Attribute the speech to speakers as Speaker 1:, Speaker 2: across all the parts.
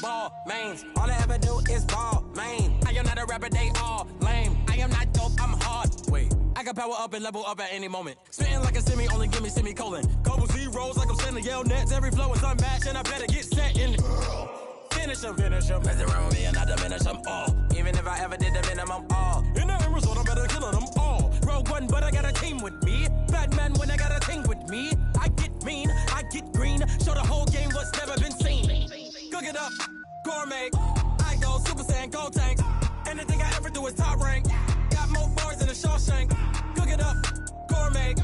Speaker 1: ball mains. All I ever do is ball main. I am not a rapper, they all lame. I am not dope, I'm hard. Wait, I can power up and level up at any moment. Spitting like a semi, only give me semicolon. Couple zeros like I'm sending yell nets. Every flow is unmatched and I better get set in. Finish them. Mess around with me and I diminish them all. Even if I ever did the minimum all. In the end result, I'm better killing them all. Rogue one, but I got a team with me. Bad man when I got a team with me. I get mean, I get green. Show the whole game what's never been seen. Cook it up, gourmet. I go Super Saiyan, go tank. Anything I ever do is top rank. Got more bars than a Shawshank. Cook it up, gourmet.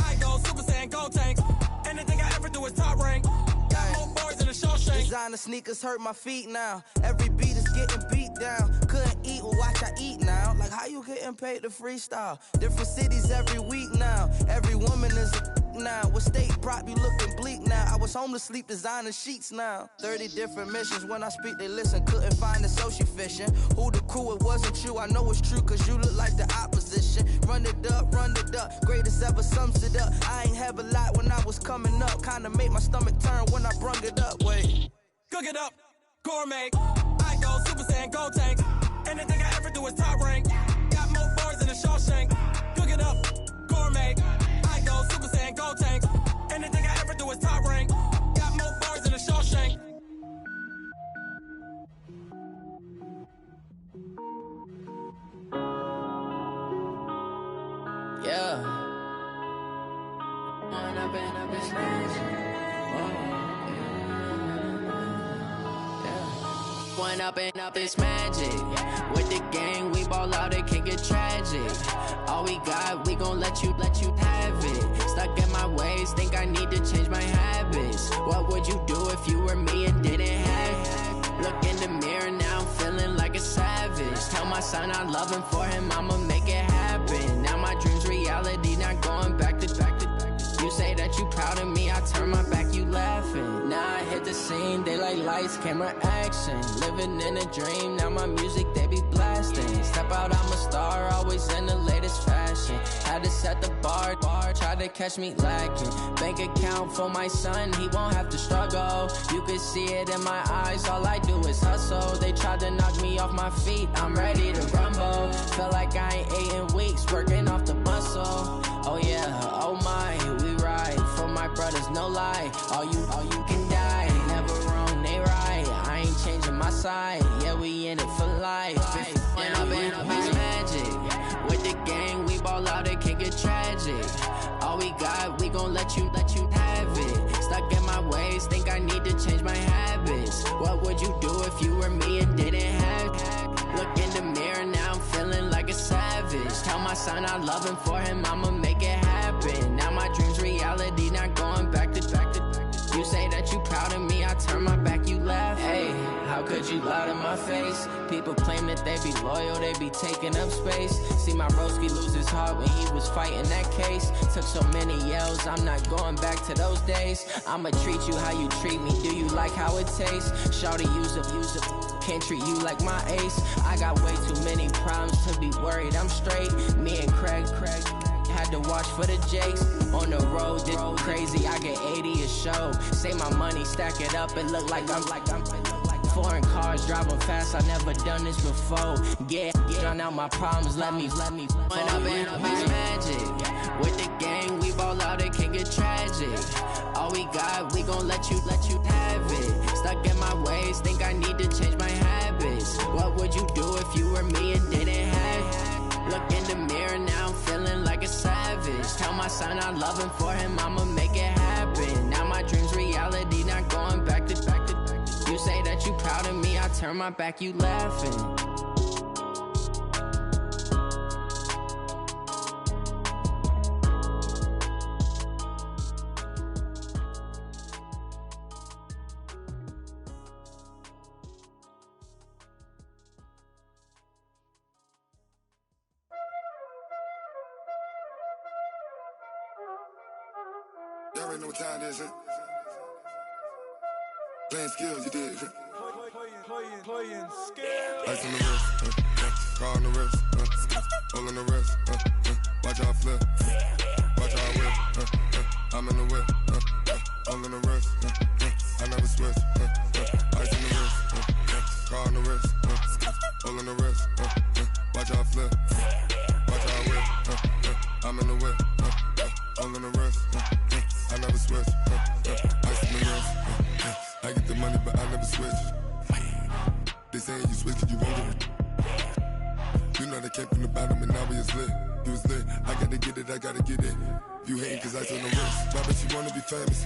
Speaker 1: I go Super Saiyan, go tank. Anything I ever do is top rank. Got more bars than a Shawshank.
Speaker 2: Designer sneakers hurt my feet now. Every beat is getting beat down. Couldn't eat, well watch I eat now. Like how you getting paid to freestyle? Different cities every week now. Every woman is a now. What state prop you looking bleak now? I was home to sleep designer sheets now. 30 different missions. When I speak they listen. Couldn't find the social fishing. Who the crew? It wasn't you. I know it's true cause you look like the opposition. Run it up. Greatest ever sums it up. I ain't have a lot when I was coming up. Kinda made my stomach turn when I brung it up. Wait.
Speaker 1: Cook it up, gourmet. I go Super Saiyan, go tank. Anything I ever do is top rank. Got more bars than a Shawshank. Cook it up, gourmet. I go Super Saiyan, go tank. Anything I ever do is top rank. Got more bars than a Shawshank.
Speaker 3: Yeah. When I've been smashed. When up it's magic. With the gang, we ball out, it can get tragic. All we got, we gon' let you have it. Stuck in my ways, think I need to change my habits. What would you do if you were me and didn't have it? Look in the mirror now, I'm feeling like a savage. Tell my son I love him, for him I'ma make it happen. Now my dream's reality, not going back to. You say that you proud of me, I turn my back, you laughing. Now I hit the scene, they like lights, camera, action. Living in a dream, now my music, they be blasting. Step out, I'm a star, always in the latest fashion. Had to set the bar, try to catch me lacking. Bank account for my son, he won't have to struggle. You can see it in my eyes, all I do is hustle. They tried to knock me off my feet, I'm ready to rumble. Feel like I ain't ate in weeks, working off the muscle. Oh yeah, oh my, we ride for my brothers, no lie. All you can die, never wrong, they right. I ain't changing my side, yeah, we in it for life. When I've been it's magic. With the gang, we ball out, it can get tragic. All we got, we gon' let you have it. Stuck in my ways, think I need to change my habits. What would you do if you were me and didn't have it? Look in the mirror now, I'm feeling like a savage. Tell my son I love him, for him I'ma make it happen. Now my dream's reality, not going back to. You say that you proud of me, I turn my back, you laugh. Hey, how could you lie to my face? People claim that they be loyal, they be taking up space. See my broski lose his heart when he was fighting that case. Took so many yells, I'm not going back to those days. I'ma treat you how you treat me, do you like how it tastes? Shawty, use it, can't treat you like my ace. I got way too many problems to be worried, I'm straight. Me and Craig had to watch for the Jakes. On the road, did crazy, I get 80 a show. Say my money, stack it up, it look like I'm foreign cars, driving fast, I never done this before. Get on out my problems, let me When I've been it's magic. With the gang, we ball out, it can get tragic. All we got, we gon' let you have it. Stuck in my ways, think I need to change my habits. What would you do if you were me and didn't have it? Look in the mirror now, I'm feeling like a savage. Tell my son I love him, for him I'ma make it happen. Now my dream's reality, not going back to. You say that you proud of me, I turn my back, you laughing.
Speaker 4: Y'all already know what time it is, huh? Playing skills, you did.
Speaker 5: Playing skills.
Speaker 4: Ice on the wrist, car on the wrist, hole in the wrist, watch out flip, watch out whip, I'm in the whip, hole in the wrist, I never switch, ice on the wrist, saying you switch, you won't get it. You know they came from the bottom and now we is lit. You was lit, I gotta get it, I gotta get it. You hating cause I on the wrist. Why bet you wanna be famous,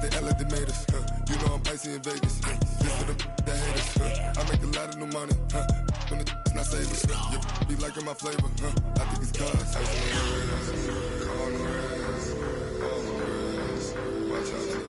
Speaker 4: They act like they made us, You know I'm icy in Vegas, This for the that hate us, I make a lot of new money, When the not savers, You be liking my flavor, I think it's cause I on the res, watch out.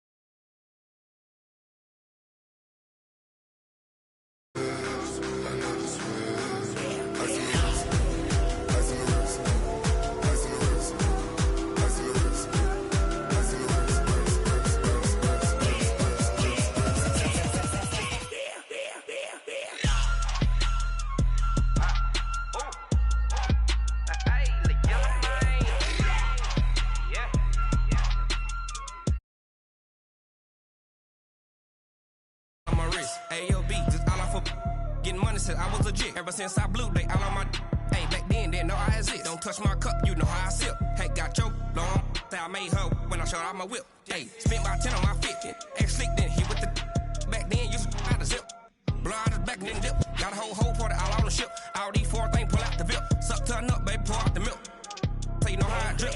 Speaker 6: I was legit ever since I blew they all on my hey back then didn't know I exist. Don't touch my cup, you know how I sip. Hey, got your long that I made her when I showed out my whip. Hey, spent about 10 on my fit. Ex slick then he with the back then used to out the zip. Blow out his back and then dip. Got a whole party all on the ship. All these 4 things pull out the VIP. Suck to a nut, baby, pour out the milk. So you know how I drip.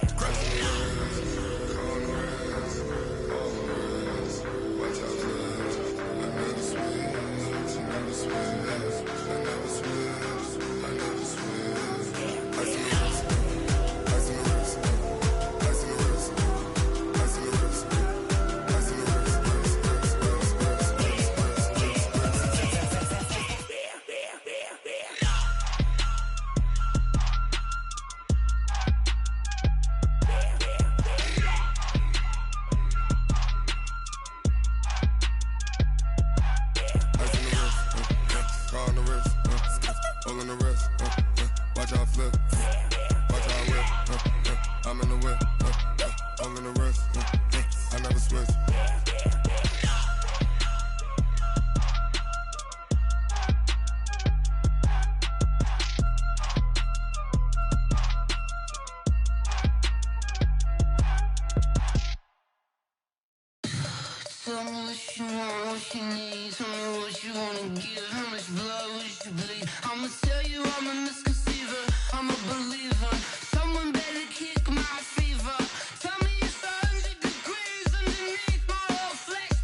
Speaker 7: Tell me what you want, what you need. Tell me what you wanna give. How much blood would you bleed? I'ma tell you I'm a misconceiver. I'm a believer. Someone better kick my fever. Tell me it's 100 degrees underneath my whole flesh.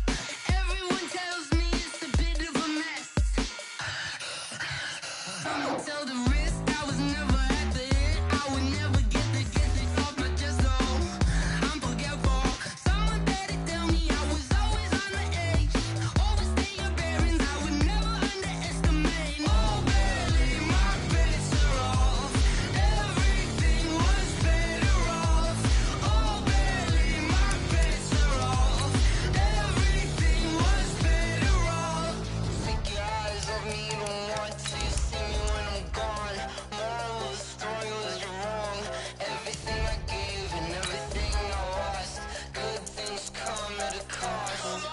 Speaker 7: Everyone tells me it's a bit of a mess. I'ma tell the risk I was never at the end. I would never get this off my chest though. I'm forgetful. Someone better tell me I was always on the edge. Overstay your bearings, I would never underestimate. Oh barely, my bets are off. Everything was better off. Oh barely, my bets are off. Everything was better off. Take your eyes off me, don't want to see me when I'm gone. Moral of the story was you're wrong. Everything I gave and everything I lost. Good things come at a cost.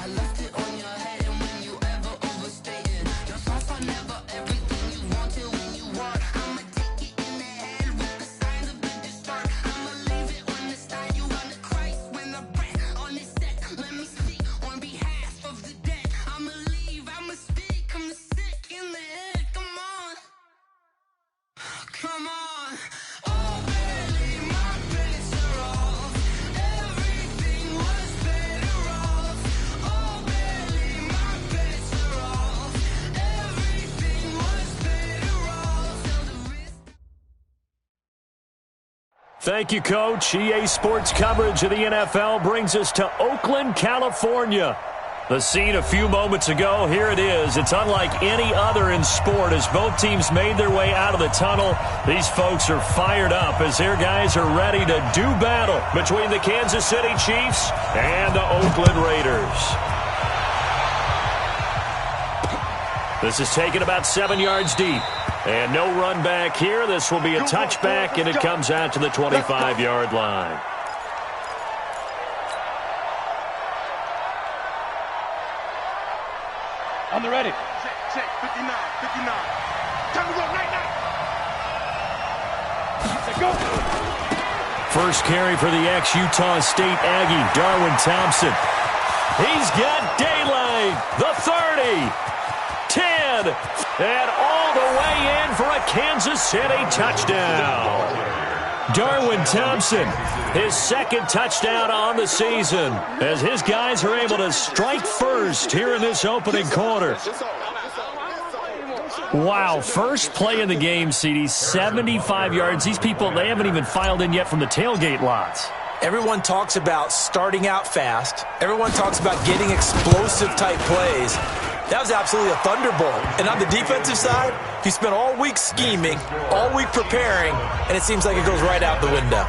Speaker 7: I left it on your head, and when you ever overstay it, your thoughts are never everything you wanted when you want. I'ma take it in the head with the signs of the distort. I'ma leave it on the side. You on the Christ when the breath on this set. Let me speak on behalf of the dead. I'ma leave, I'ma speak. I'm sick in the head. Come on, come on. Oh, barely, my bets are off. Everything was better off. Oh, barely, my bets are off. Everything was better off. Tell the risk.
Speaker 8: Thank you, Coach. EA Sports coverage of the NFL brings us to Oakland, California. The scene a few moments ago, here it is. It's unlike any other in sport as both teams made their way out of the tunnel. These folks are fired up as their guys are ready to do battle between the Kansas City Chiefs and the Oakland Raiders. This is taken about 7 yards deep. And no run back here. This will be a touchback, and it comes out to the 25-yard line.
Speaker 5: On the ready.
Speaker 9: Check, 59. Time to go, night.
Speaker 5: Let's go.
Speaker 8: First carry for the ex-Utah State Aggie, Darwin Thompson. He's got daylight. The 30, 10. again. And all the way in for a Kansas City touchdown. Darwin Thompson, his second touchdown on the season, as his guys are able to strike first here in this opening quarter. Wow, first play in the game, CD, 75 yards. These people, they haven't even filed in yet from the tailgate lots.
Speaker 10: Everyone talks about starting out fast. Everyone talks about getting explosive-type plays. That was absolutely a thunderbolt. And on the defensive side, you spent all week scheming, all week preparing, and it seems like it goes right out the window.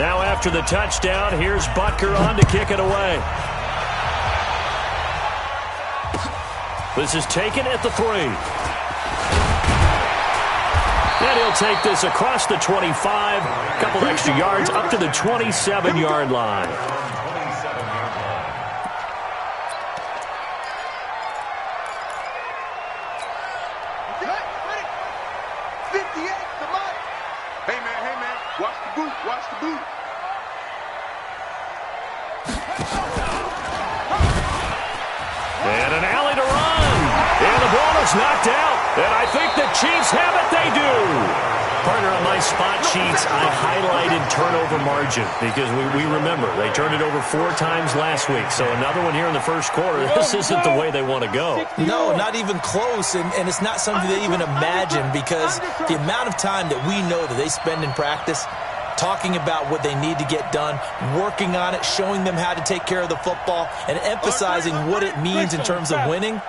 Speaker 8: Now after the touchdown, here's Butker on to kick it away. This is taken at the 3. And he'll take this across the 25, a couple extra yards up to the 27-yard line. And an alley to run. And the ball is knocked out. And I think the Chiefs have it. They do. Partner, on my spot sheets, I highlighted turnover margin because we remember they turned it over 4 times last week. So another one here in the first quarter. This isn't the way they want to go.
Speaker 10: No, not even close. And it's not something they even imagine because the amount of time that we know that they spend in practice talking about what they need to get done, working on it, showing them how to take care of the football, and emphasizing what it means in terms of winning.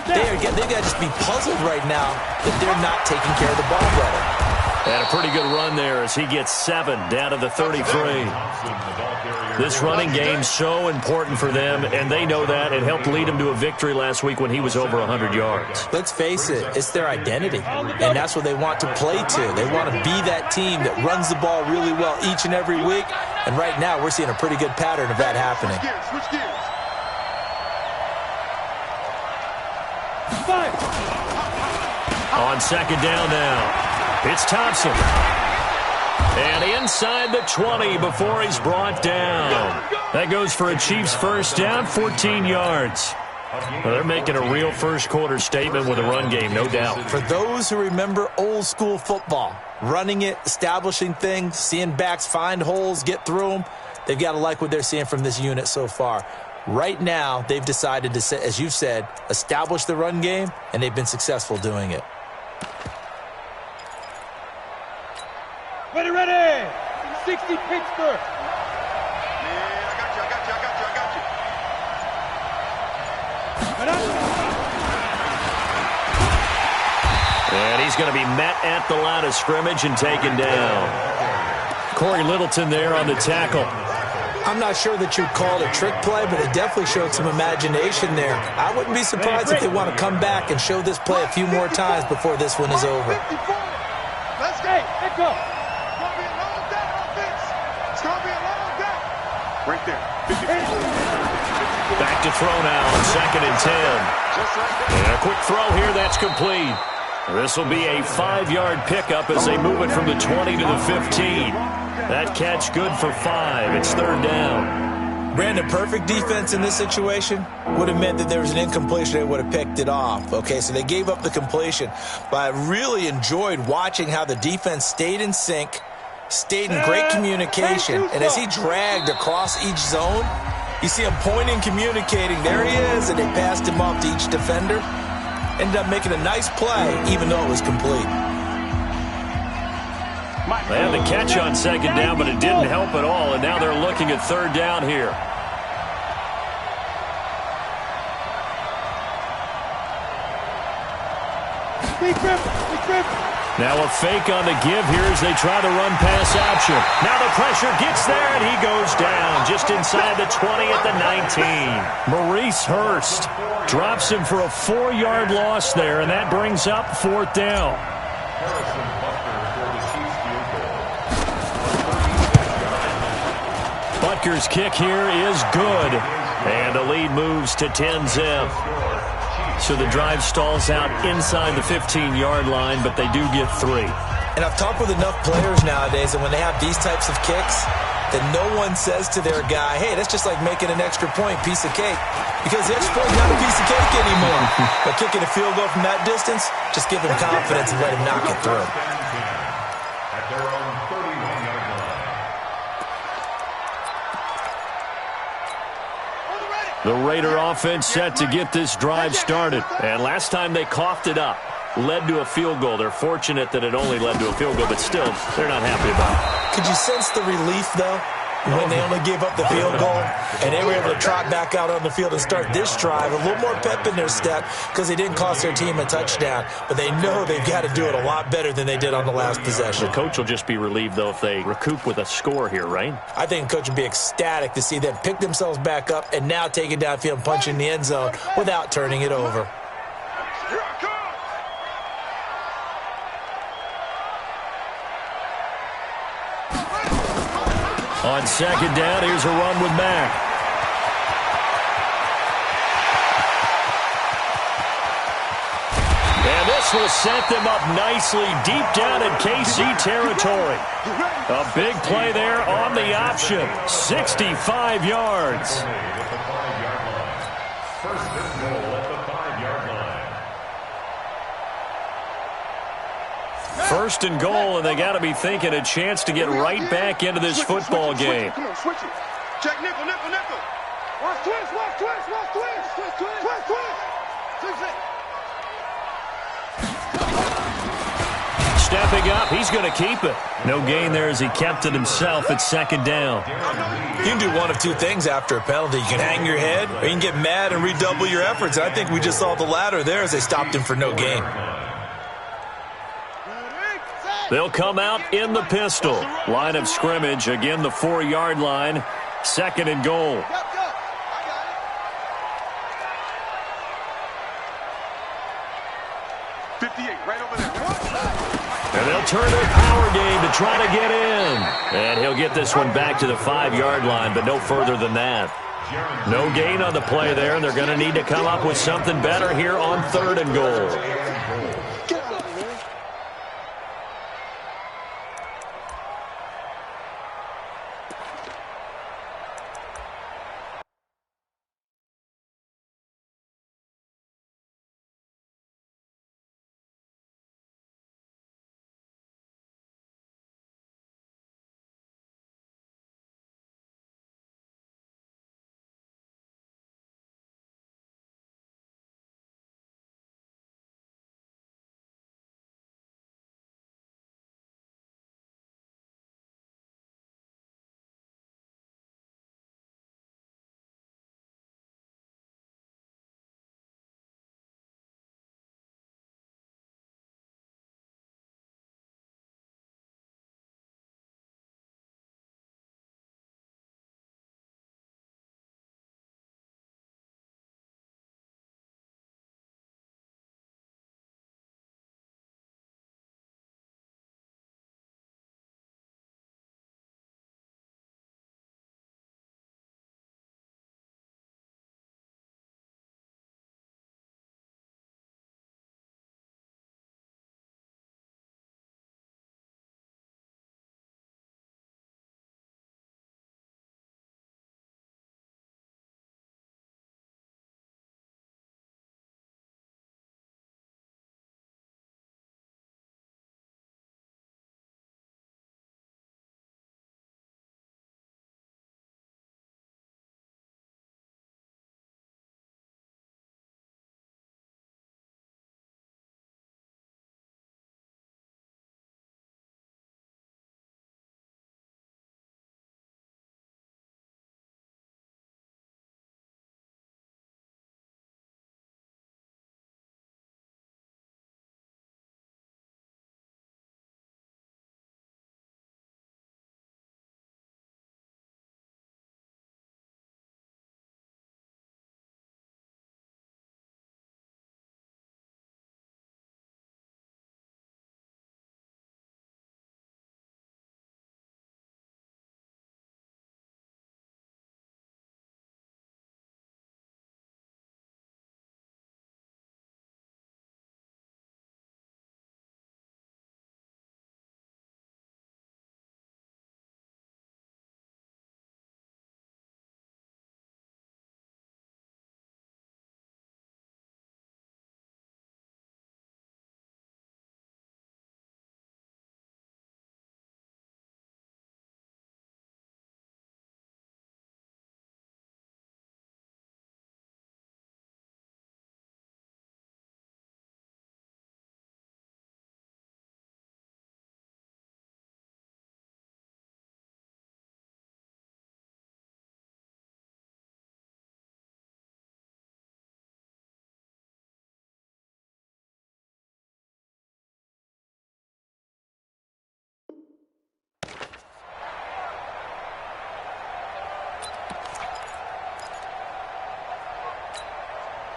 Speaker 10: They've got to just be puzzled right now that they're not taking care of the ball better.
Speaker 8: And a pretty good run there as he gets 7 down to the 33. This running game's so important for them, and they know that. It helped lead him to a victory last week when he was over 100 yards.
Speaker 10: Let's face it, it's their identity, and that's what they want to play to. They want to be that team that runs the ball really well each and every week, and right now we're seeing a pretty good pattern of that happening.
Speaker 9: Switch gears.
Speaker 8: On second down now, it's Thompson. And inside the 20 before he's brought down. That goes for a Chiefs first down, 14 yards. Well, they're making a real first quarter statement with a run game, no doubt.
Speaker 10: For those who remember old school football, running it, establishing things, seeing backs find holes, get through them, they've got to like what they're seeing from this unit so far. Right now, they've decided to, as you've said, establish the run game, and they've been successful doing it.
Speaker 5: Ready! 60 Pittsburgh.
Speaker 8: And he's going to be met at the line of scrimmage and taken down. Corey Littleton there on the tackle.
Speaker 10: I'm not sure that you'd call it a trick play, but it definitely showed some imagination there. I wouldn't be surprised if they want to come back and show this play a few more times before this one is over.
Speaker 5: Let's go.
Speaker 9: Right there.
Speaker 8: Back to throw now on 2nd and 10. And a quick throw here, that's complete. This will be a 5-yard pickup as they move it from the 20 to the 15. That catch good for 5. It's 3rd down.
Speaker 10: Brandon, perfect defense in this situation would have meant that there was an incompletion. They would have picked it off. Okay, so they gave up the completion. But I really enjoyed watching how the defense stayed in sync, stayed in great communication, and as he dragged across each zone, you see him pointing, communicating. There he is, and they passed him off to each defender. Ended up making a nice play, even though it was complete.
Speaker 8: They had the catch on 2nd down, but it didn't help at all, and now they're looking at 3rd down here. Now a fake on the give here as they try the run-pass option. Now the pressure gets there, and he goes down just inside the 20 at the 19. Maurice Hurst drops him for a 4-yard loss there, and that brings up 4th down. Butker's kick here is good, and the lead moves to 10-zip. So the drive stalls out inside the 15-yard line, but they do get 3.
Speaker 10: And I've talked with enough players nowadays, and when they have these types of kicks, that no one says to their guy, hey, that's just like making an extra point, piece of cake. Because the extra point's not a piece of cake anymore. But kicking a field goal from that distance, just give him confidence and let him knock it through.
Speaker 11: At their own 31-yard line.
Speaker 8: The Raider offense set to get this drive started. And last time they coughed it up, led to a field goal. They're fortunate that it only led to a field goal, but still, they're not happy about it.
Speaker 10: Could you sense the relief, though, when they only gave up the field goal and they were able to trot back out on the field and start this drive? A little more pep in their step because they didn't cost their team a touchdown, but they know they've got to do it a lot better than they did on the last possession.
Speaker 8: The coach will just be relieved, though, if they recoup with a score here, right?
Speaker 10: I think the coach would be ecstatic to see them pick themselves back up and now take it downfield and punch in the end zone without turning it over.
Speaker 8: On second down, here's a run with Mack. And this will set them up nicely deep down in KC territory. A big play there on the option. 65 yards.
Speaker 11: First and goal at the 5-yard line.
Speaker 8: First and goal, and they got to be thinking a chance to get right back into this football game.
Speaker 9: Come on, switch it. Check nickel, nickel, nickel. Watch twist, watch twist, watch twist. Twist, twist, twist, twist. Twist it.
Speaker 8: Stepping up, he's going to keep it. No gain there as he kept it himself at second down.
Speaker 10: You can do one of two things after a penalty. You can hang your head or you can get mad and redouble your efforts. I think we just saw the latter there as they stopped him for no gain.
Speaker 8: They'll come out in the pistol. Line of scrimmage, again the 4-yard line. Second and goal.
Speaker 9: 58, right over there.
Speaker 8: And they'll turn their power game to try to get in. And he'll get this one back to the 5-yard line, but no further than that. No gain on the play there, and they're going to need to come up with something better here on third and goal.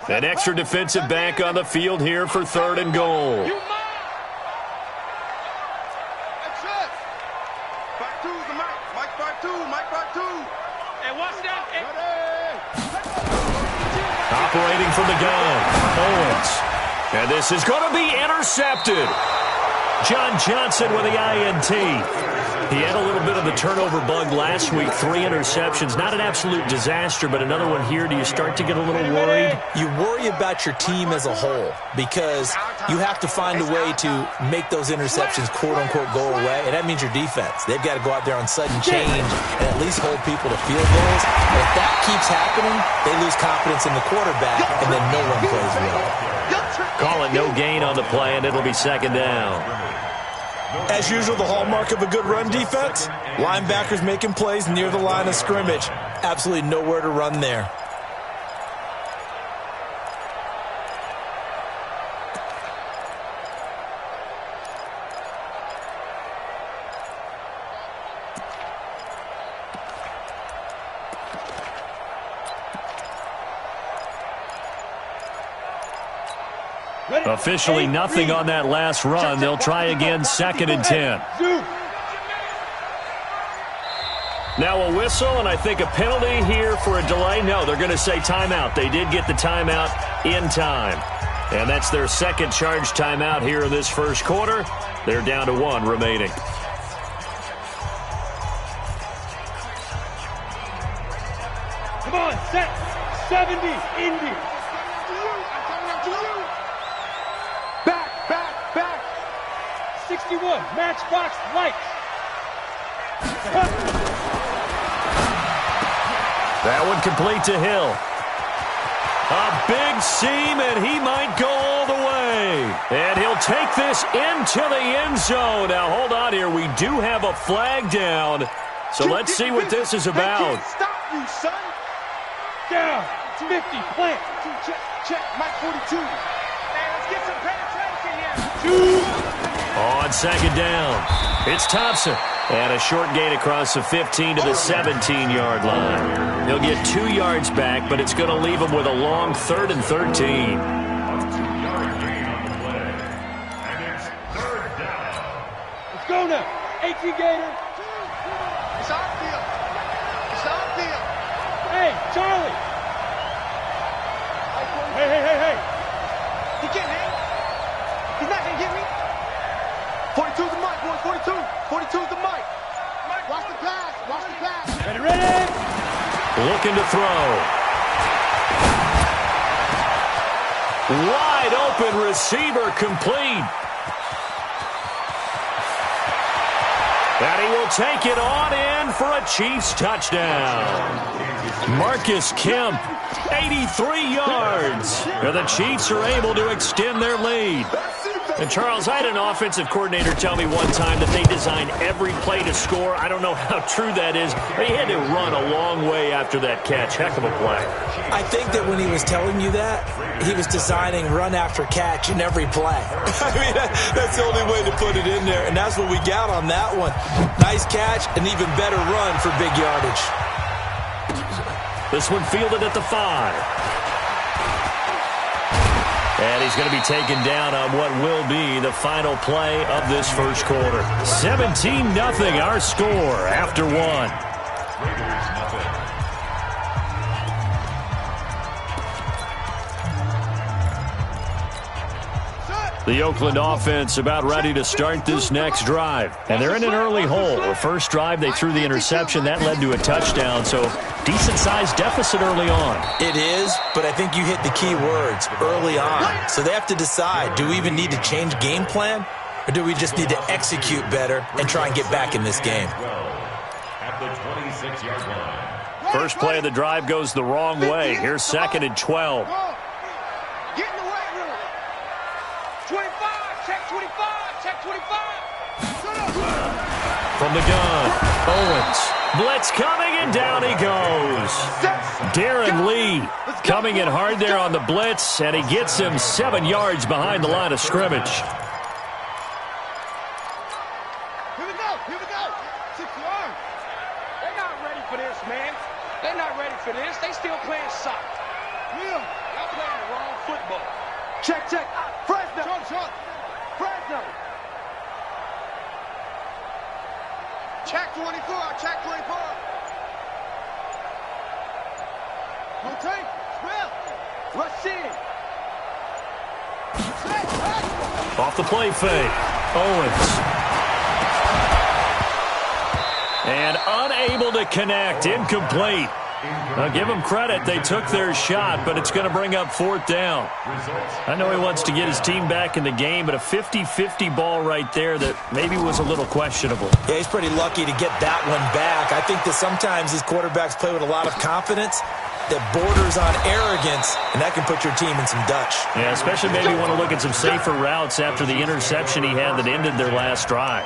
Speaker 8: An extra defensive back on the field here for 3rd and goal.
Speaker 9: That's it. 5-2's the Mike. Mike 5-2. Mike 5-2.
Speaker 5: And watch that.
Speaker 8: Operating from the gun, Owens. And this is going to be intercepted. John Johnson with the INT. He had a little bit of the turnover bug last week, 3 interceptions. Not an absolute disaster, but another one here. Do you start to get a little worried?
Speaker 10: You worry about your team as a whole because you have to find a way to make those interceptions, quote-unquote, go away, and that means your defense. They've got to go out there on sudden change and at least hold people to field goals. And if that keeps happening, they lose confidence in the quarterback, and then no one plays well.
Speaker 8: Call it no gain on the play, and it'll be 2nd down.
Speaker 10: As usual, the hallmark of a good run defense, linebackers making plays near the line of scrimmage. Absolutely nowhere to run there.
Speaker 8: Officially nothing on that last run. They'll try again, 2nd and 10. Now a whistle, and I think a penalty here for a delay. No, they're going to say timeout. They did get the timeout in time. And that's their 2nd charge timeout here in this 1st quarter. They're down to 1 remaining.
Speaker 5: Come on, set. 70, Indy. Back. 61, matchbox lights.
Speaker 8: That one complete to Hill. A big seam, and he might go all the way. And he'll take this into the end zone. Now, hold on here. We do have a flag down. So let's see what this is about.
Speaker 9: They can't stop you, son.
Speaker 5: Down. 50, plant.
Speaker 9: Check. Mike 42. Hey, let's get some penetration here.
Speaker 5: 2.
Speaker 8: On 2nd down, it's Thompson. And a short gain across the 15 to the 17-yard line. He'll get 2 yards back, but it's going to leave him with a long 3rd and 13.
Speaker 11: A 2-yard gain on the play. And it's 3rd down.
Speaker 5: Let's go now. 18 Gator.
Speaker 9: It's our field.
Speaker 5: Hey, Charlie. Hey.
Speaker 9: He can't hang. He's not going to get me. 42's the mic, boys. 42's the mic. Watch the pass.
Speaker 5: Ready.
Speaker 8: Looking to throw. Wide open receiver complete. And he will take it on in for a Chiefs touchdown. Marcus Kemp, 83 yards. And the Chiefs are able to extend their lead. And, Charles, I had an offensive coordinator tell me one time that they design every play to score. I don't know how true that is, but he had to run a long way after that catch. Heck of a play.
Speaker 10: I think that when he was telling you that, he was designing run after catch in every play. I mean, that's the only way to put it in there, and that's what we got on that one. Nice catch, an even better run for big yardage.
Speaker 8: This one fielded at the 5. And he's going to be taken down on what will be the final play of this 1st quarter. 17-0 our score after 1.
Speaker 11: Raiders nothing.
Speaker 8: The Oakland offense about ready to start this next drive. And they're in an early hole. The first drive, they threw the interception. That led to a touchdown. So decent-sized deficit early on.
Speaker 10: It is, but I think you hit the key words, early on. So they have to decide, do we even need to change game plan? Or do we just need to execute better and try and get back in this game?
Speaker 11: At the 26-yard line.
Speaker 8: First play of the drive goes the wrong way. Here's 2nd and 12.
Speaker 9: Get in the weight room. 25, check 25, check 25.
Speaker 8: From the gun, Owens. Blitz coming, and down he goes. Darren Lee coming in hard there on the blitz, and he gets him 7 yards behind the line of scrimmage.
Speaker 9: Here we go. 6 yards. They're not ready for this, man. They're not ready for this. They still playing soccer. Y'all playing the check 24. Rotate, well, rush in.
Speaker 8: Off the play fake. Owens. And unable to connect. Incomplete. Now give him credit. They took their shot, but it's going to bring up 4th down. I know he wants to get his team back in the game, but a 50-50 ball right there that maybe was a little questionable.
Speaker 10: Yeah, he's pretty lucky to get that one back. I think that sometimes these quarterbacks play with a lot of confidence that borders on arrogance, and that can put your team in some Dutch.
Speaker 8: Yeah, especially maybe you want to look at some safer routes after the interception he had that ended their last drive.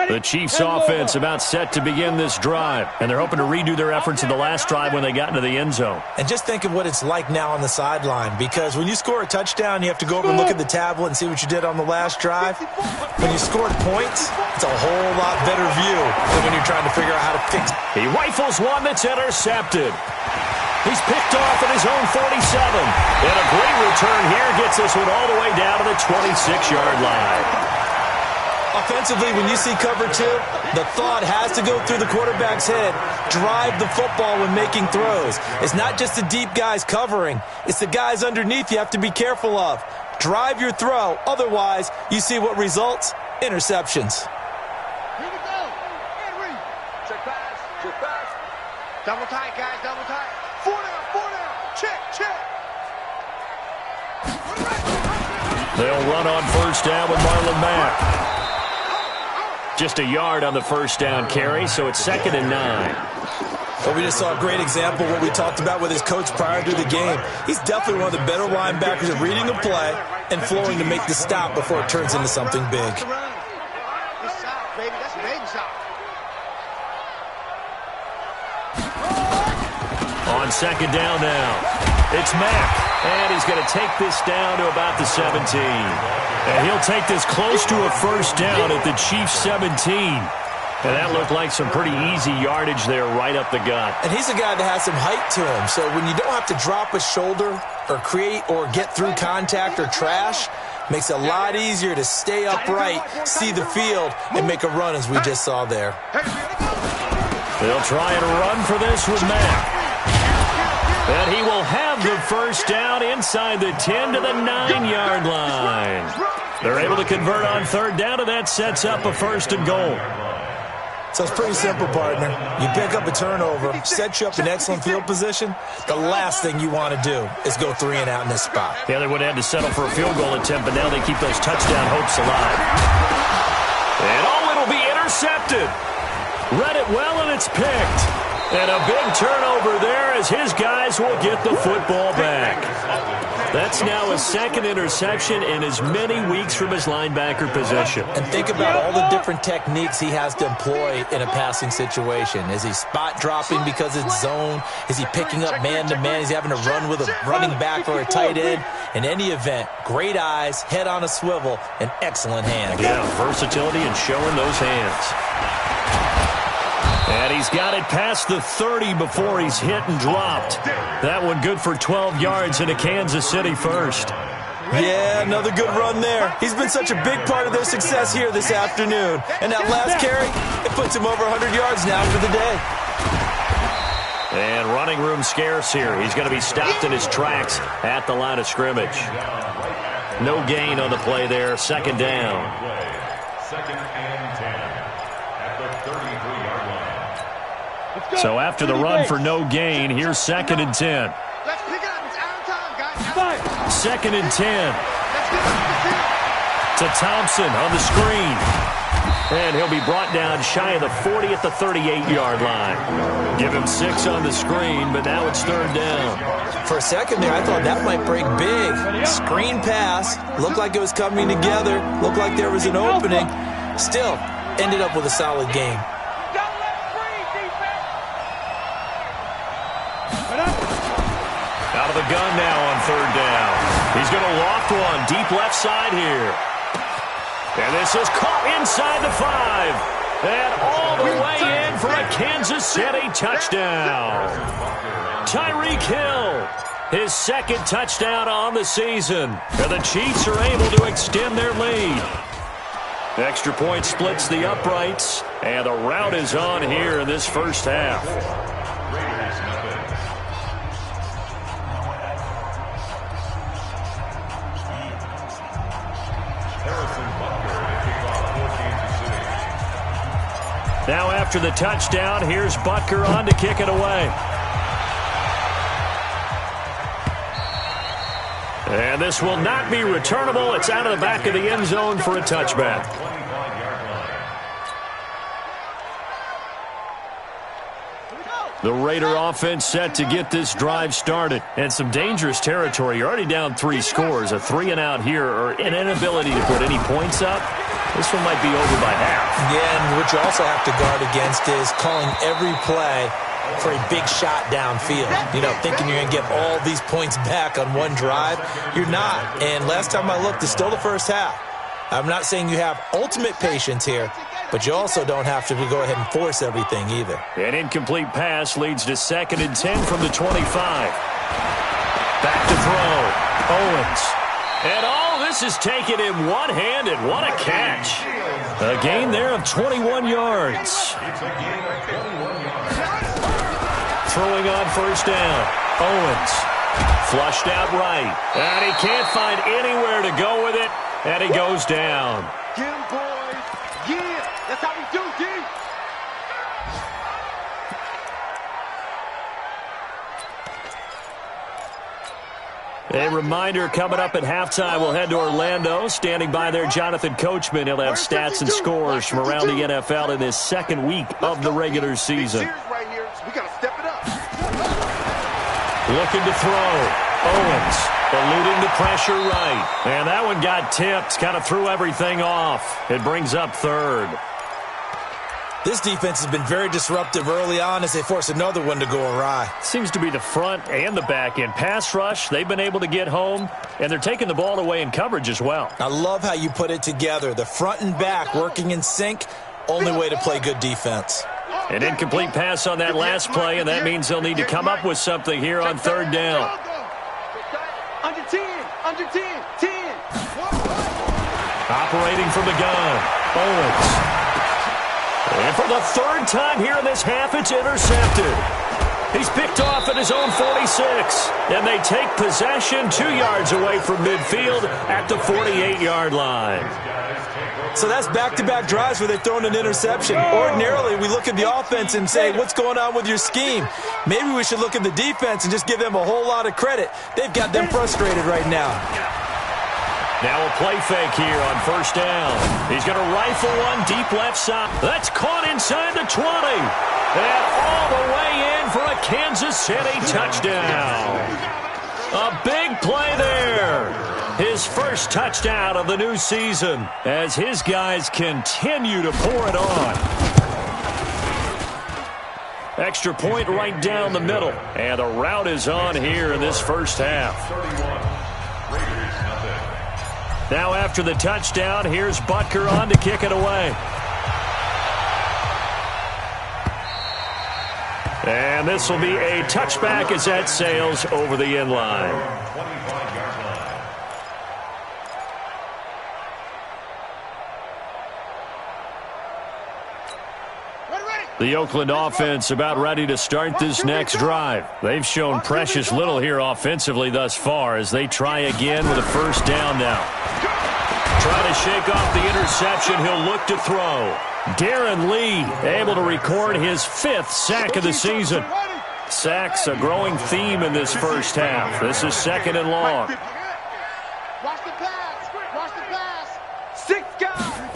Speaker 8: The Chiefs' offense about set to begin this drive, and they're hoping to redo their efforts in the last drive when they got into the end zone.
Speaker 10: And just think of what it's like now on the sideline, because when you score a touchdown, you have to go over and look at the tablet and see what you did on the last drive. When you scored points, it's a whole lot better view than when you're trying to figure out how to fix it.
Speaker 8: He rifles one that's intercepted. He's picked off at his own 47. And a great return here gets this one all the way down to the 26-yard line.
Speaker 10: Offensively, when you see cover 2, the thought has to go through the quarterback's head. Drive the football when making throws. It's not just the deep guys covering. It's the guys underneath you have to be careful of. Drive your throw. Otherwise, you see what results? Interceptions.
Speaker 9: Here we go. Henry. Check pass. Check pass. Double tight, guys. Double tight. 4 down. 4 down. Check. Check.
Speaker 8: They'll run on first down with Marlon Mack. Just a yard on the first down carry, so it's 2nd and 9.
Speaker 10: Well, we just saw a great example of what we talked about with his coach prior to the game. He's definitely one of the better linebackers at reading a play and flowing to make the stop before it turns into something big.
Speaker 8: On 2nd down now, it's Mack, and he's going to take this down to about the 17. And he'll take this close to a first down at the Chiefs' 17. And that looked like some pretty easy yardage there right up the gut.
Speaker 10: And he's a guy that has some height to him, so when you don't have to drop a shoulder or create or get through contact or trash, makes it a lot easier to stay upright, see the field, and make a run as we just saw there.
Speaker 8: They'll try and run for this with Mack. And he will have the first down inside the 10 to the 9-yard line. They're able to convert on 3rd down, and that sets up a 1st and goal.
Speaker 10: So it's pretty simple, partner. You pick up a turnover, set you up in excellent field position. The last thing you want to do is go 3 and out in this spot.
Speaker 8: Yeah, they would have had to settle for a field goal attempt, but now they keep those touchdown hopes alive. And it'll be intercepted. Read it well, and it's picked. And a big turnover there as his guys will get the football back. That's now his 2nd interception in as many weeks from his linebacker position.
Speaker 10: And think about all the different techniques he has to employ in a passing situation. Is he spot dropping because it's zone? Is he picking up man-to-man? Is he having to run with a running back or a tight end? In any event, great eyes, head on a swivel, and excellent hands.
Speaker 8: Yeah, versatility and showing those hands. And he's got it past the 30 before he's hit and dropped. That one good for 12 yards into Kansas City first.
Speaker 10: Yeah, another good run there. He's been such a big part of their success here this afternoon. And that last carry, it puts him over 100 yards now for the day.
Speaker 8: And running room scarce here. He's going to be stopped in his tracks at the line of scrimmage. No gain on the play there. 2nd down.
Speaker 11: 2nd and 10 at the 33-yard line.
Speaker 8: So after the run for no gain, here's 2nd and 10.
Speaker 9: Let's pick it up. It's out of time, guys.
Speaker 8: 2nd and 10.
Speaker 9: Let's get it
Speaker 8: To Thompson on the screen. And he'll be brought down shy of the 40 at the 38-yard line. Give him 6 on the screen, but now it's 3rd down.
Speaker 10: For a second there, I thought that might break big. Screen pass. Looked like it was coming together. Looked like there was an opening. Still, ended up with a solid game.
Speaker 8: Out of the gun now on 3rd down. He's going to loft one deep left side here. And this is caught inside the 5. And all the way in for a Kansas City touchdown. Tyreek Hill His second touchdown on the season. And the Chiefs are able to extend their lead. Extra point splits the uprights, and the rout is on here in this first half. Now after the touchdown, here's Butker on to kick it away. And this will not be returnable. It's out of the back of the end zone for a touchback. The Raider offense set to get this drive started. And some dangerous territory. You're already down 3 scores. A 3-and-out here, or an inability to put any points up. This one might be over by half. Yeah, and what you also have to guard against is calling every play for a big shot downfield. You know, thinking you're going to get all these points back on one drive. You're not. And last time I looked, it's still the first half. I'm not saying you have ultimate patience here, but you also don't have to go ahead and force everything either. An incomplete pass leads to 2nd and 10 from the 25. Back to throw. Owens. And all this is taken in one-handed. What a catch. A gain there of 21 yards. Throwing on first down. Owens. Flushed out right. And he can't find anywhere to go with it. And he goes down.
Speaker 9: Get him, boys. Yeah, that's how we do, D.
Speaker 8: A reminder, coming up at halftime, we'll head to Orlando. Standing by there, Jonathan Coachman. He'll have stats and scores from around the NFL in his 2nd week of the regular season.
Speaker 9: We got to step it up.
Speaker 8: Looking to throw. Owens eluding the pressure right. And that one got tipped. Kind of threw everything off. It brings up 3rd. This defense has been very disruptive early on as they force another one to go awry. Seems to be the front and the back end. Pass rush, they've been able to get home, and they're taking the ball away in coverage as well. I love how you put it together. The front and back working in sync, only way to play good defense. An incomplete pass on that last play, and that means they'll need to come up with something here on 3rd down.
Speaker 9: Under 10, under 10, 10.
Speaker 8: Operating from the gun, Owens. And for the 3rd time here in this half, it's intercepted. He's picked off at his own 46. And they take possession 2 yards away from midfield at the 48-yard line. So that's back-to-back drives where they've thrown an interception. Ordinarily, we look at the offense and say, what's going on with your scheme? Maybe we should look at the defense and just give them a whole lot of credit. They've got them frustrated right now. Now a play fake here on first down. He's going to rifle one deep left side. That's caught inside the 20. And all the way in for a Kansas City touchdown. A big play there. His first touchdown of the new season as his guys continue to pour it on. Extra point right down the middle. And the rout is on here in this first half. Now after the touchdown, here's Butker on to kick it away. And this will be a touchback as that sails over the end line. The Oakland offense about ready to start this next drive. They've shown precious little here offensively thus far as they try again with a first down now. Trying to shake off the interception, he'll look to throw. Darren Lee able to record his 5th sack of the season. Sacks a growing theme in this first half. This is 2nd and long.
Speaker 9: Watch the pass. Watch the pass. 6 guys.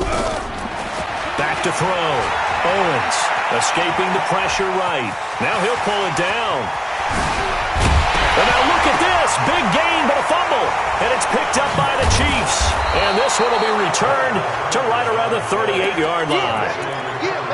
Speaker 8: Back to throw. Owens escaping the pressure right. Now he'll pull it down. And now look at this. Big gain, but a fumble. And it's picked up by the Chiefs. And this one will be returned to right around the 38-yard line.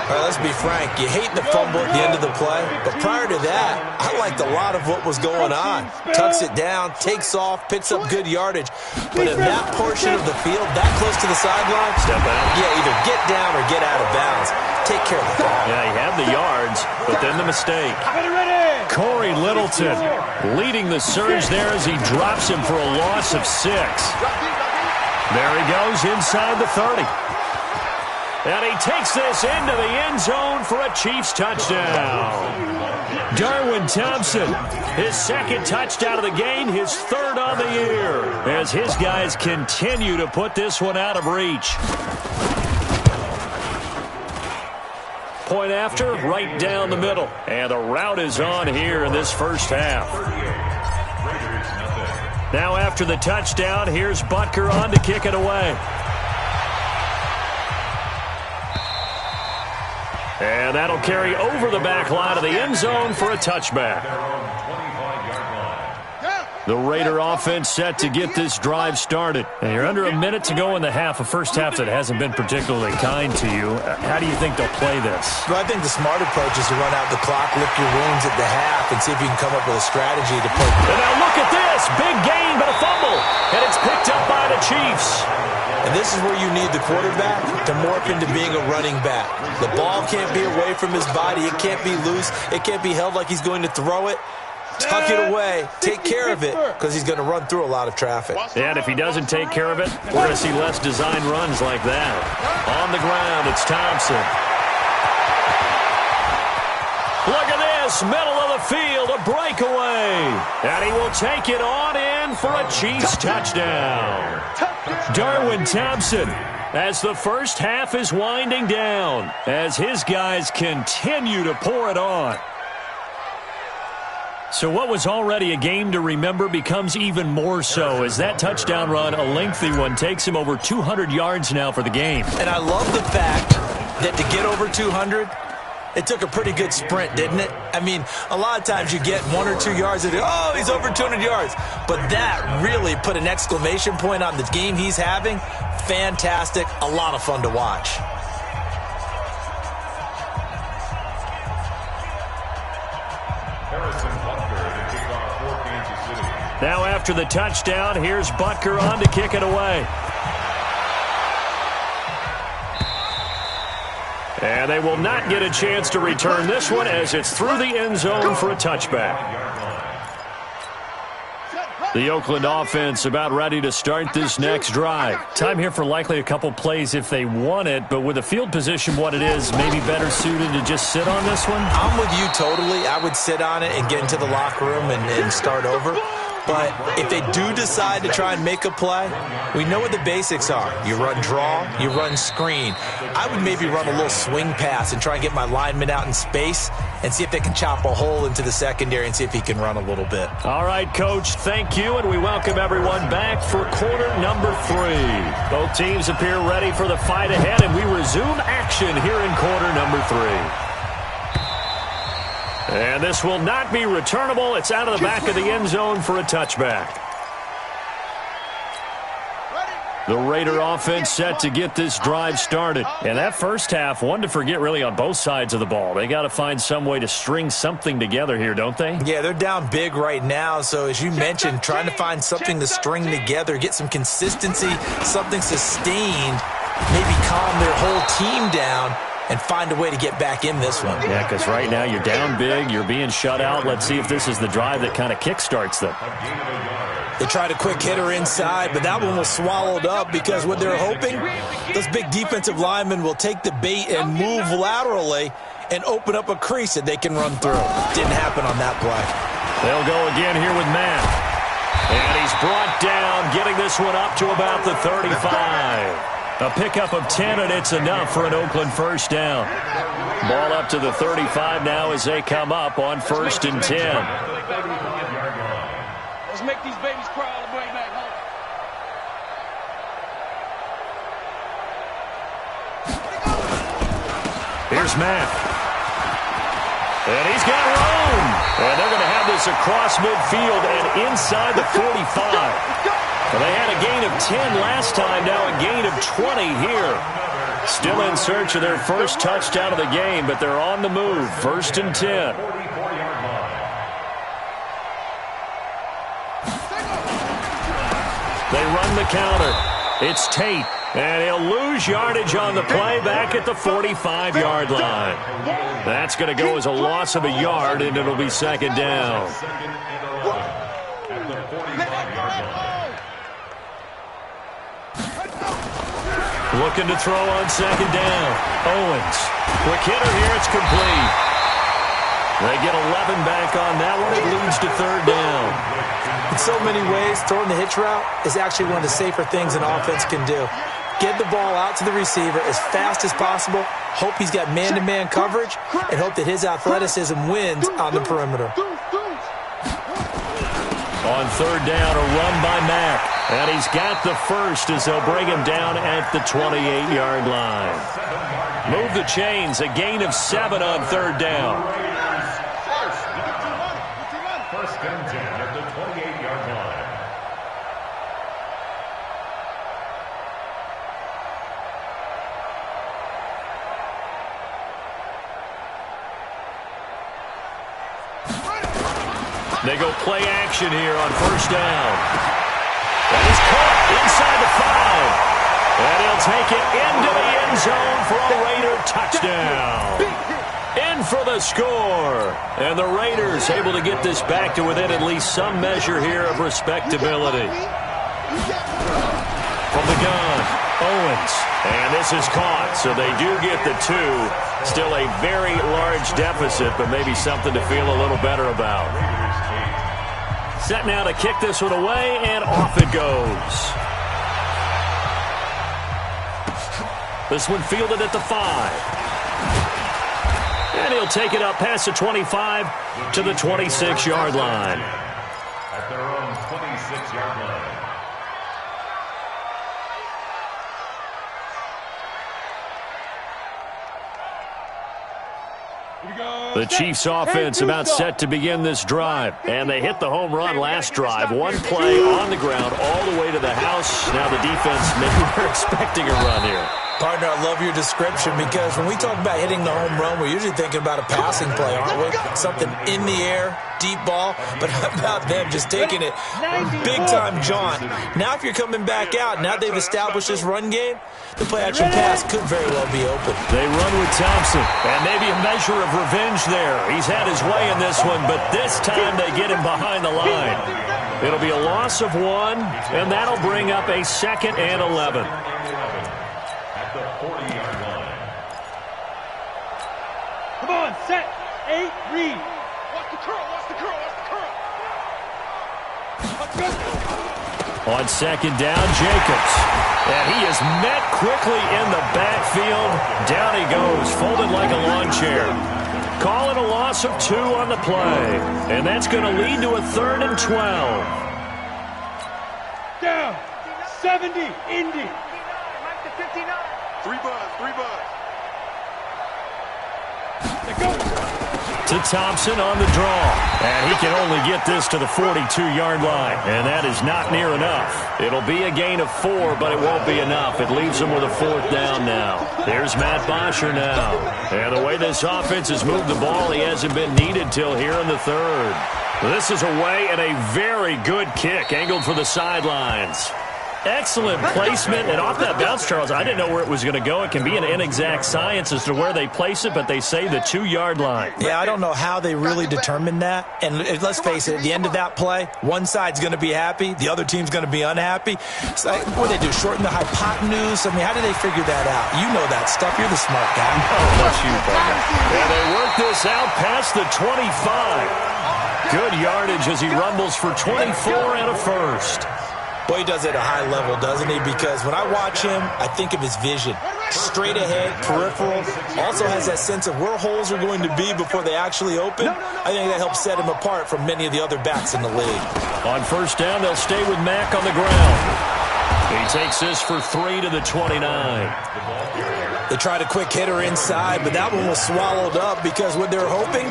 Speaker 10: All right, let's be frank. You hate the fumble at the end of the play, but prior to that, I liked a lot of what was going on. Tucks it down, takes off, picks up good yardage. But in that portion of the field, that close to the sideline,
Speaker 8: step out.
Speaker 10: Yeah, either get down or get out of bounds. Take care of the ball.
Speaker 8: Yeah, he had the yards, but then the mistake. Corey Littleton leading the surge there as he drops him for a loss of 6. There he goes inside the 30. And he takes this into the end zone for a Chiefs touchdown. Darwin Thompson, his second touchdown of the game, his third on the year, as his guys continue to put this one out of reach. Point after, right down the middle. And the route is on here in this first half. Now after the touchdown, here's Butker on to kick it away. And that'll carry over the back line of the end zone for a touchback. The Raider offense set to get this drive started. And you're under a minute to go in the half, a first half that hasn't been particularly kind to you. How do you think they'll play this?
Speaker 10: Well, I think the smart approach is to run out the clock, lick your wounds at the half, and see if you can come up with a strategy to play.
Speaker 8: And now look at this. Big gain, but a fumble. And it's picked up by the Chiefs.
Speaker 10: And this is where you need the quarterback to morph into being a running back. The ball can't be away from his body. It can't be loose. It can't be held like he's going to throw it. Tuck it away. Take care of it because he's going to run through a lot of traffic.
Speaker 8: And if he doesn't take care of it, we're going to see less design runs like that. On the ground, it's Thompson. Look at this. Middle of the field, a breakaway. And he will take it on in for a Chiefs touchdown. Darwin Thompson, as the first half is winding down, as his guys continue to pour it on. So what was already a game to remember becomes even more so as that touchdown run, a lengthy one, takes him over 200 yards now for the game.
Speaker 10: And I love the fact that to get over 200, it took a pretty good sprint, didn't it? I mean, a lot of times you get 1 or 2 yards and oh, he's over 200 yards. But that really put an exclamation point on the game he's having. Fantastic. A lot of fun to watch.
Speaker 8: Now after the touchdown, here's Butker on to kick it away. And they will not get a chance to return this one as it's through the end zone for a touchback. The Oakland offense about ready to start this next drive. Time here for likely a couple plays if they want it, but with the field position what it is, maybe better suited to just sit on this one?
Speaker 10: I'm with you totally. I would sit on it and get into the locker room and start over. But if they do decide to try and make a play, we know what the basics are. You run draw, you run screen. I would maybe run a little swing pass and try and get my lineman out in space and see if they can chop a hole into the secondary and see if he can run a little bit.
Speaker 8: All right, Coach, thank you, and we welcome everyone back for quarter number 3. Both teams appear ready for the fight ahead, and we resume action here in quarter number 3. And this will not be returnable. It's out of the back of the end zone for a touchback. The Raider offense set to get this drive started. And that first half, one to forget really on both sides of the ball. They got to find some way to string something together here, don't they?
Speaker 10: Yeah, they're down big right now. So as you mentioned, trying to find something to string together, get some consistency, something sustained, maybe calm their whole team down and find a way to get back in this one.
Speaker 8: Yeah, because right now you're down big, you're being shut out. Let's see if this is the drive that kind of kickstarts them.
Speaker 10: They tried a quick hitter inside, but that one was swallowed up because what they're hoping, those big defensive linemen will take the bait and move laterally and open up a crease that they can run through. Didn't happen on that play.
Speaker 8: They'll go again here with Matt. And he's brought down, getting this one up to about the 35. A pickup of 10, and it's enough for an Oakland first down. Ball up to the 35 now as they come up on 1st and 10.
Speaker 5: Let's make these babies cry all the way back home.
Speaker 8: Here's Matt. And he's got room. And they're going to have this across midfield and inside the 45. Well, they had a gain of 10 last time, now a gain of 20 here. Still in search of their first touchdown of the game, but they're on the move. 1st and 10. They run the counter. It's Tate. And he'll lose yardage on the play back at the 45-yard line. That's going to go as a loss of a yard, and it'll be second down. Looking to throw on second down. Owens. Quick hitter here. It's complete. They get 11 back on that one. It leads to third down.
Speaker 10: In so many ways, throwing the hitch route is actually one of the safer things an offense can do. Get the ball out to the receiver as fast as possible, hope he's got man-to-man coverage, and hope that his athleticism wins on the perimeter.
Speaker 8: On third down, a run by Mack. And he's got the first as they'll bring him down at the 28-yard line. Move the chains, a gain of 7 on third down.
Speaker 11: First and 10 at the 28-yard line.
Speaker 8: They go play action here on first down. And he's caught inside the 5. And he'll take it into the end zone for a Raider touchdown. In for the score. And the Raiders able to get this back to within at least some measure here of respectability. From the gun, Owens. And this is caught, so they do get the 2. Still a very large deficit, but maybe something to feel a little better about. Set now to kick this one away, and off it goes. This one fielded at the 5. And he'll take it up past the 25 to the 26-yard line.
Speaker 11: At their own 26-yard line.
Speaker 8: The Chiefs offense about set to begin this drive. And they hit the home run last drive. One play on the ground all the way to the house. Now the defense, maybe we're expecting a run here.
Speaker 10: Partner, I love your description because when we talk about hitting the home run, we're usually thinking about a passing play, aren't we? Something in the air, deep ball. But how about them just taking it big-time jaunt? Now if you're coming back out, now they've established this run game, the play-action pass could very well be open.
Speaker 8: They run with Thompson, and maybe a measure of revenge there. He's had his way in this one, but this time they get him behind the line. It'll be a loss of 1, and that'll bring up a 2nd and 11.
Speaker 11: The 40-yard line.
Speaker 9: Come on, set, 8, read. Watch the curl, watch the curl, watch the curl. Let's go.
Speaker 8: On second down, Jacobs. And he is met quickly in the backfield. Down he goes, folded like a lawn chair. Call it a loss of 2 on the play. And that's going to lead to a 3rd and 12.
Speaker 9: Down, 70, Indy.
Speaker 4: 3 buzz, 3 buzz.
Speaker 8: To Thompson on the draw. And he can only get this to the 42-yard line. And that is not near enough. It'll be a gain of 4, but it won't be enough. It leaves him with a 4th down now. There's Matt Bosher now. And the way this offense has moved the ball, he hasn't been needed till here in the 3rd. This is away and a very good kick angled for the sidelines. Excellent placement, and off that bounce, Charles, I didn't know where it was going to go. It can be an inexact science as to where they place it, but they say the 2-yard line.
Speaker 10: Yeah, I don't know how they really determined that. And let's face it, at the end of that play, one side's going to be happy, the other team's going to be unhappy. So, what do they do, shorten the hypotenuse? I mean, how do they figure that out? You know that stuff. You're the smart guy.
Speaker 8: Oh, that's you, buddy. And they work this out past the 25. Good yardage as he rumbles for 24 and a first.
Speaker 10: Boy, he does it at a high level, doesn't he? Because when I watch him, I think of his vision. Straight ahead, peripheral. Also has that sense of where holes are going to be before they actually open. I think that helps set him apart from many of the other backs in the league.
Speaker 8: On first down, they'll stay with Mack on the ground. He takes this for 3 to the 29.
Speaker 10: They tried a quick hitter inside, but that one was swallowed up because what they're hoping,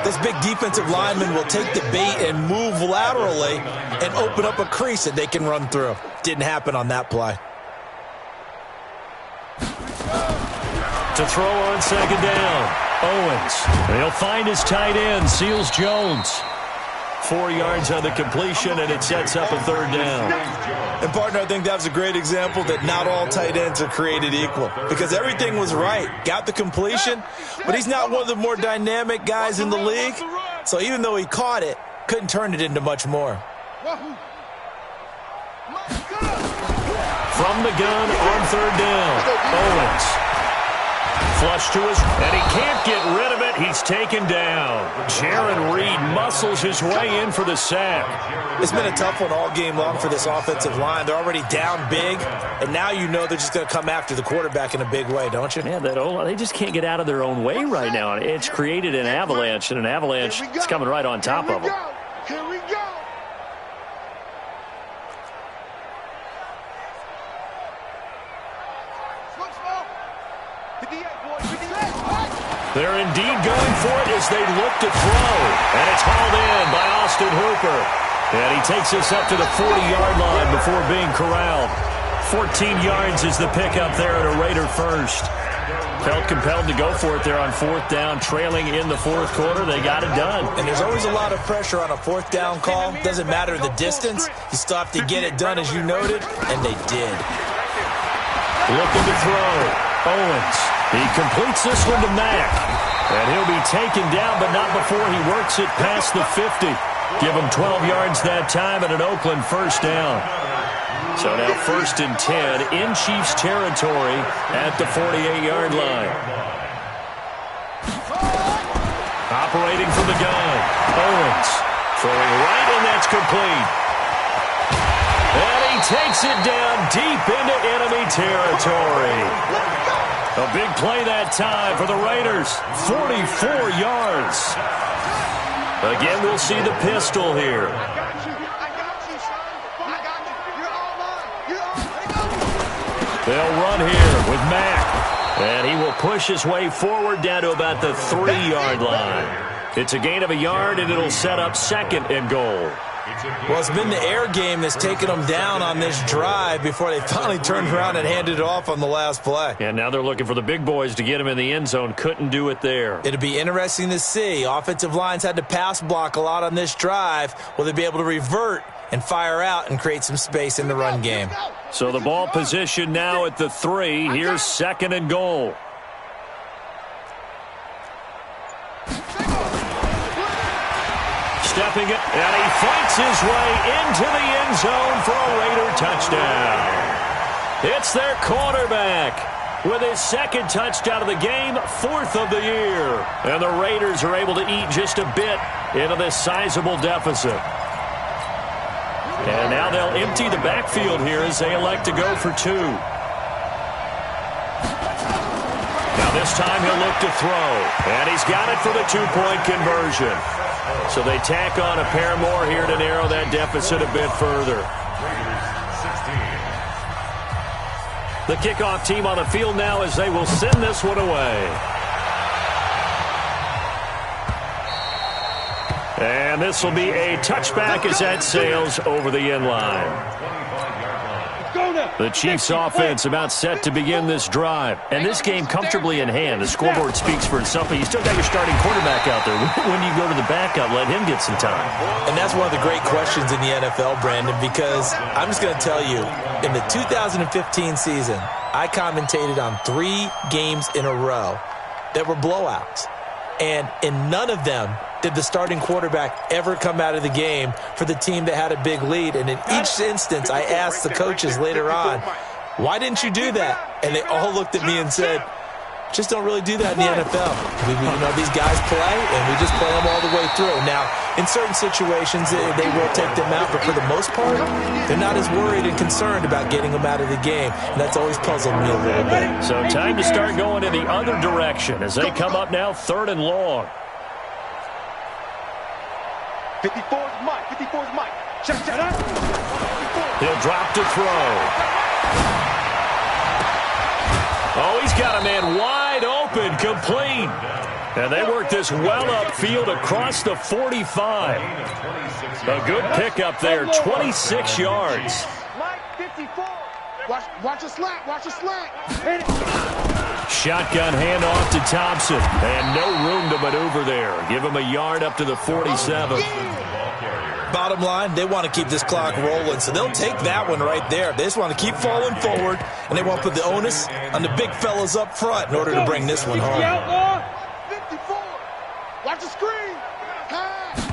Speaker 10: this big defensive lineman will take the bait and move laterally and open up a crease that they can run through. Didn't happen on that play.
Speaker 8: To throw on second down, Owens. And he'll find his tight end, Seals Jones. 4 yards on the completion, and it sets up a 3rd down.
Speaker 10: And, partner, I think that was a great example that not all tight ends are created equal because everything was right. Got the completion, but he's not one of the more dynamic guys in the league. So even though he caught it, couldn't turn it into much more.
Speaker 8: From the gun on 3rd down, Owens. Flush to his, and he can't get rid of it. He's taken down. Jaron Reed muscles his way in for the sack.
Speaker 10: It's been a tough one all game long for this offensive line. They're already down big, and now you know they're just going to come after the quarterback in a big way, don't you?
Speaker 8: Yeah, they just can't get out of their own way right now. It's created an avalanche, and an avalanche is coming right on top of them.
Speaker 9: Here we go.
Speaker 8: They're indeed going for it as they look to throw. And it's hauled in by Austin Hooper. And he takes us up to the 40-yard line before being corralled. 14 yards is the pickup there at a Raider first. Felt compelled to go for it there on 4th down, trailing in the 4th quarter. They got it done.
Speaker 10: And there's always a lot of pressure on a 4th down call. Doesn't matter the distance. You still have to get it done, as you noted, and they did.
Speaker 8: Looking to throw. Owens. He completes this one to Mack. And he'll be taken down, but not before he works it past the 50. Give him 12 yards that time and an Oakland 1st down. So now 1st and 10 in Chiefs territory at the 48-yard line. Operating from the gun. Owens throwing right, and that's complete. And he takes it down deep into enemy territory. A big play that time for the Raiders. 44 yards. Again, we'll see the pistol here. They'll run here with Mack. And he will push his way forward down to about the 3-yard line. It's a gain of a yard, and it'll set up 2nd and goal.
Speaker 10: Well, it's been the air game that's taken them down on this drive before they finally turned around and handed it off on the last play.
Speaker 8: And now they're looking for the big boys to get him in the end zone. Couldn't do it there.
Speaker 10: It'll be interesting to see. Offensive lines had to pass block a lot on this drive. Will they be able to revert and fire out and create some space in the run game?
Speaker 8: So the ball position now at the 3. Here's 2nd and goal. Stepping it, and he fights his way into the end zone for a Raider touchdown. It's their quarterback with his 2nd touchdown of the game, 4th of the year. And the Raiders are able to eat just a bit into this sizable deficit. And now they'll empty the backfield here as they elect to go for 2. Now this time he'll look to throw. And he's got it for the 2-point conversion. So they tack on a pair more here to narrow that deficit a bit further. The kickoff team on the field now as they will send this one away. And this will be a touchback as that sails over the end line. The Chiefs offense about set to begin this drive. And this game comfortably in hand. The scoreboard speaks for itself, but you still got your starting quarterback out there. When do you go to the backup, let him get some time?
Speaker 10: And that's one of the great questions in the NFL, Brandon, because I'm just going to tell you, in the 2015 season, I commentated on 3 games in a row that were blowouts. And in none of them did the starting quarterback ever come out of the game for the team that had a big lead. And in each instance, I asked the coaches later on, why didn't you do that? And they all looked at me and said, just don't really do that in the NFL. These guys play, and we just play them all the way through. Now, in certain situations, they will take them out, but for the most part, they're not as worried and concerned about getting them out of the game. And that's always puzzled me a little bit.
Speaker 8: So time to start going in the other direction as they come up now 3rd and long.
Speaker 9: 54's Mike. 54's Mike. Check that out.
Speaker 8: He'll drop to throw. Oh, he's got a man wide open, complete. And they work this well upfield across the 45. A good pickup there, 26 yards.
Speaker 9: Mike, 54. Watch a slant. Watch a slant.
Speaker 8: Shotgun handoff to Thompson. And no room to maneuver there. Give him a yard up to the 47.
Speaker 10: Bottom line, they want to keep this clock rolling, so they'll take that one right there. They just want to keep falling forward, and they want to put the onus on the big fellas up front in order to bring this one home.
Speaker 9: 54. Watch the screen.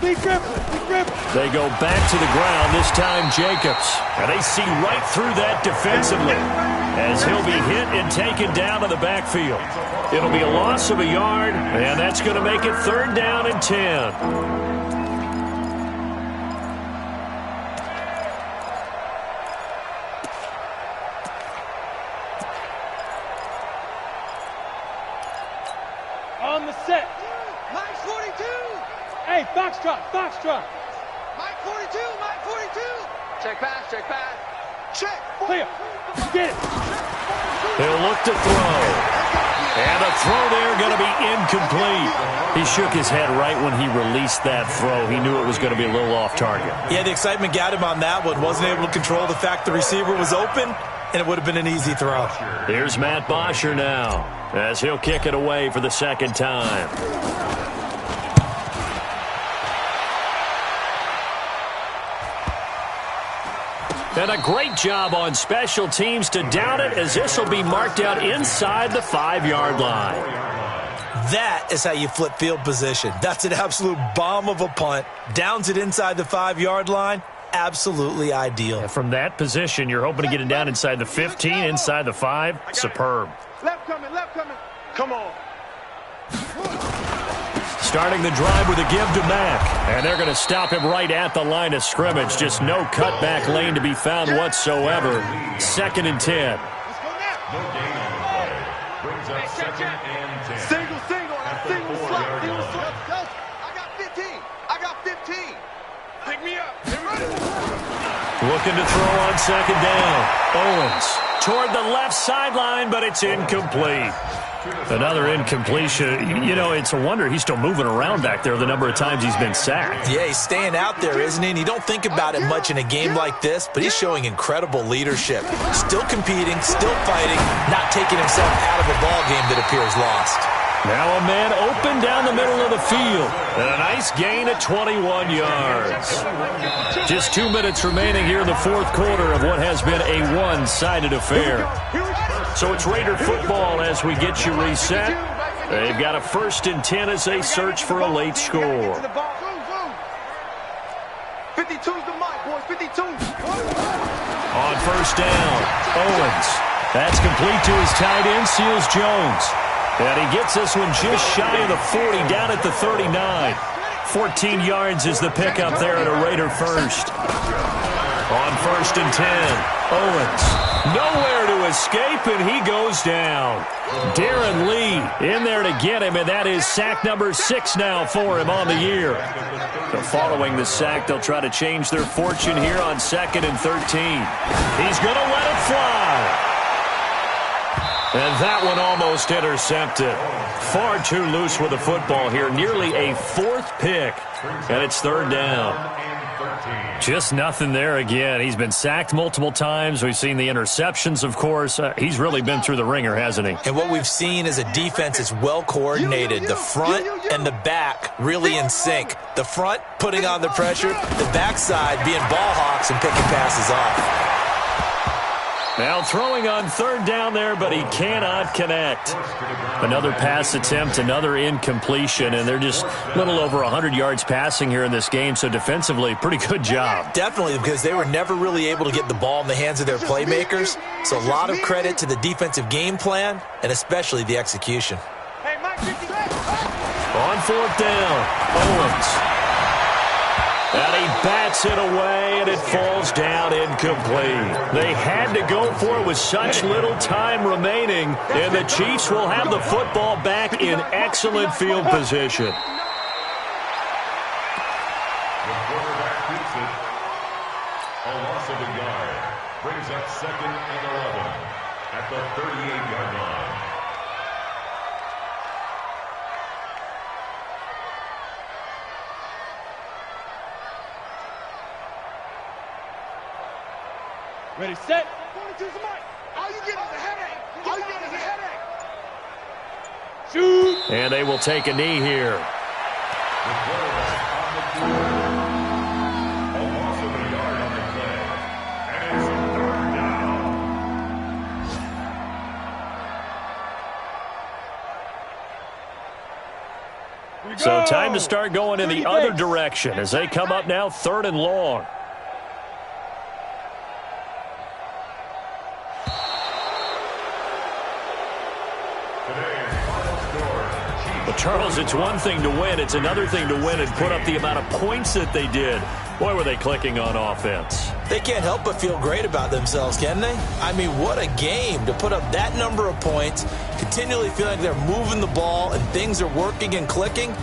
Speaker 9: Big dribble.
Speaker 8: They go back to the ground, this time Jacobs. And they see right through that defensively as he'll be hit and taken down to the backfield. It'll be a loss of a yard, and that's going to make it 3rd down and 10.
Speaker 5: On the set.
Speaker 9: Mike 42.
Speaker 5: Hey, Foxtrot.
Speaker 9: Mike 42. Check pass. Check.
Speaker 5: Clear. Get it.
Speaker 8: He'll look to throw. And a throw there going to be incomplete. He shook his head right when he released that throw. He knew it was going to be a little off target.
Speaker 10: Yeah, the excitement got him on that one. Wasn't able to control the fact the receiver was open, and it would have been an easy throw.
Speaker 8: Here's Matt Bosher now as he'll kick it away for the 2nd time. And a great job on special teams to down it, as this will be marked out inside the 5-yard line.
Speaker 10: That is how you flip field position. That's an absolute bomb of a punt. Downs it inside the 5-yard line. Absolutely ideal.
Speaker 8: And from that position, you're hoping to get it down inside the 15, inside the 5. Superb.
Speaker 9: Left coming. Come on.
Speaker 8: Starting the drive with a give to Mack. And they're going to stop him right at the line of scrimmage. Just no cutback lane to be found whatsoever. 2nd and 10.
Speaker 11: No gain on the play. Brings up 2nd and 10.
Speaker 9: Single. Single slot. I got 15. Pick me up. Get ready.
Speaker 8: Looking to throw on 2nd down. Owens toward the left sideline, but it's incomplete. Another incompletion. You know, it's a wonder he's still moving around back there the number of times he's been sacked.
Speaker 10: Yeah, he's staying out there, isn't he? And you don't think about it much in a game like this, but he's showing incredible leadership. Still competing, still fighting, not taking himself out of a ball game that appears lost.
Speaker 8: Now a man open down the middle of the field. And a nice gain at 21 yards. Just 2 minutes remaining here in the 4th quarter of what has been a one-sided affair. So it's Raider football as we get you reset. They've got a 1st and 10 as they search for a late score.
Speaker 9: 52's the mic, boys. 52.
Speaker 8: On 1st down, Owens. That's complete to his tight end, Seals Jones. And he gets this one just shy of the 40, down at the 39. 14 yards is the pickup there at a Raider 1st. On 1st and 10, Owens. Nowhere to escape, and he goes down. Darren Lee in there to get him, and that is sack number 6 now for him on the year. So following the sack, they'll try to change their fortune here on 2nd and 13. He's going to let it fly. And that one almost intercepted. Far too loose with the football here. Nearly a 4th pick. And it's 3rd down. Just nothing there again. He's been sacked multiple times. We've seen the interceptions, of course. He's really been through the ringer, hasn't he?
Speaker 10: And what we've seen is a defense that's well coordinated. The front and the back really in sync. The front putting on the pressure. The backside being ball hawks and picking passes off.
Speaker 8: Now throwing on 3rd down there, but he cannot connect. Another pass attempt, another incompletion, and they're just a little over 100 yards passing here in this game, so defensively, pretty good job.
Speaker 10: Definitely, because they were never really able to get the ball in the hands of their playmakers, so a lot of credit to the defensive game plan, and especially the execution.
Speaker 8: On 4th down, Owens. And he bats it away, and it falls down incomplete. They had to go for it with such little time remaining, and the Chiefs will have the football back in excellent field position.
Speaker 11: The quarterback keeps it. A loss of a yard. Brings up 2nd and 11 at the 38-yard line.
Speaker 5: Ready, set.
Speaker 9: 42's the mic. All you get is a headache. All you get is a headache.
Speaker 5: Shoot.
Speaker 8: And they will take a knee here.
Speaker 11: The quarterback on the field.
Speaker 8: So time to start going in the other direction as they come up now 3rd and long. Well, Charles, it's one thing to win. It's another thing to win and put up the amount of points that they did. Boy, were they clicking on offense.
Speaker 10: They can't help but feel great about themselves, can they? I mean, what a game to put up that number of points, continually feel like they're moving the ball and things are working and clicking.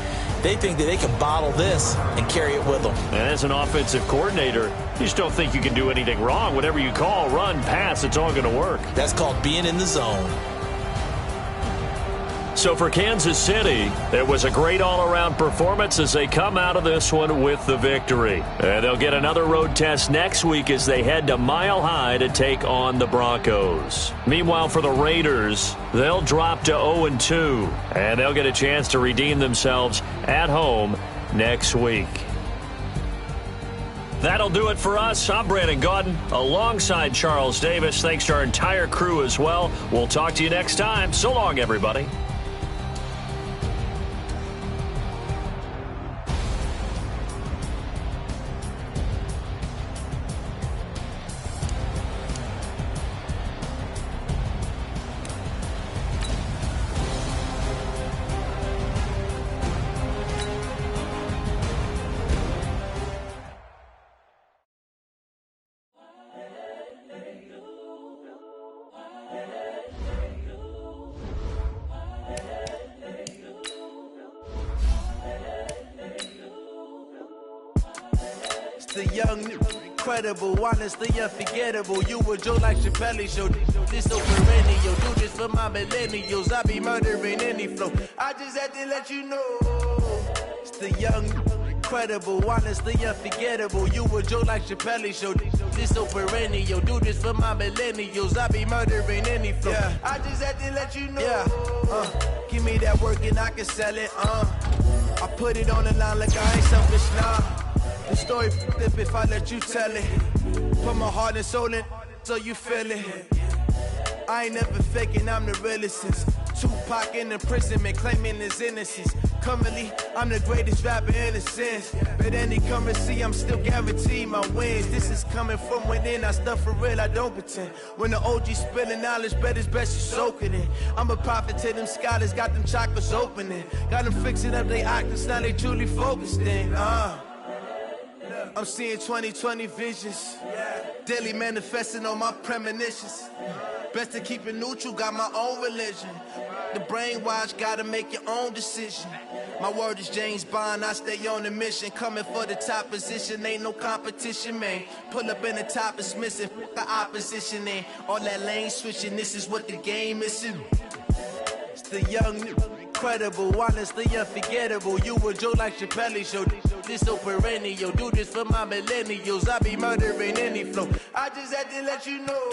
Speaker 10: They think that they can bottle this and carry it with them.
Speaker 8: And as an offensive coordinator, you just don't think you can do anything wrong. Whatever you call, run, pass, it's all going to work.
Speaker 10: That's called being in the zone.
Speaker 8: So for Kansas City, it was a great all-around performance as they come out of this one with the victory. And they'll get another road test next week as they head to Mile High to take on the Broncos. Meanwhile, for the Raiders, they'll drop to 0-2, and they'll get a chance to redeem themselves at home next week. That'll do it for us. I'm Brandon Gaudin alongside Charles Davis. Thanks to our entire crew as well. We'll talk to you next time. So long, everybody.
Speaker 2: The young, incredible, honestly unforgettable. You a Joe like Chappelle show. This so perennial. Do this for my millennials. I be murdering any flow. I just had to let you know. It's the young, incredible, honestly unforgettable. You a Joe like Chappelle show. This so perennial. Do this for my millennials. I be murdering any flow. Yeah. I just had to let you know. Yeah. Give me that work and I can sell it. I put it on the line like I ain't selfish now. The story flip if I let you tell it. Put my heart and soul in so you feel it. I ain't never faking, I'm the realest since Tupac in imprisonment, claiming his innocence. Currently, I'm the greatest rapper in a sense. But any currency, I'm still guaranteed my wins. This is coming from within, I stuff for real, I don't pretend. When the OG spilling knowledge, bet it's best you soak it in. I'm a prophet to them scholars, got them chakras opening. Got them fixing up they octaves, now they truly focused in. I'm seeing 2020 visions. Daily manifesting on my premonitions. Best to keep it neutral, got my own religion. The brainwash, gotta make your own decision. My word is James Bond, I stay on a mission. Coming for the top position, ain't no competition, man. Pull up in the top, it's missing, the opposition, ain't all that lane switching, this is what the game is. It's the young, incredible, honestly unforgettable. You a Joe like Chappelle show. This so perennial. Do this for my millennials. I be murdering any flow. I just had to let you know.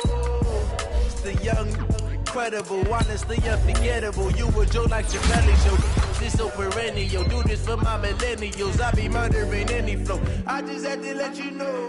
Speaker 2: It's the young, incredible, honestly unforgettable. You a Joe like Chappelle show. This so perennial. Do this for my millennials. I be murdering any flow. I just had to let you know.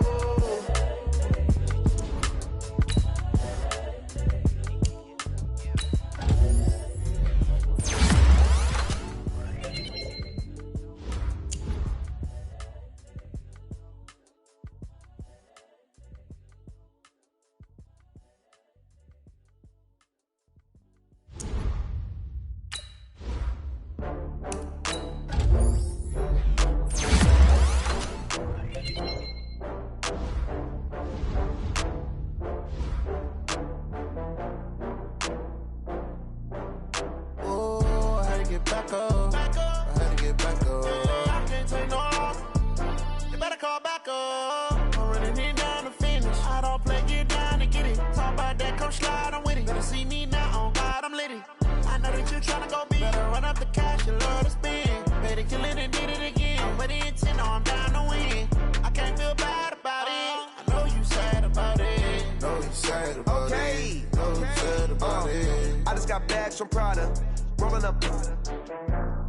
Speaker 12: From Prada, rolling up.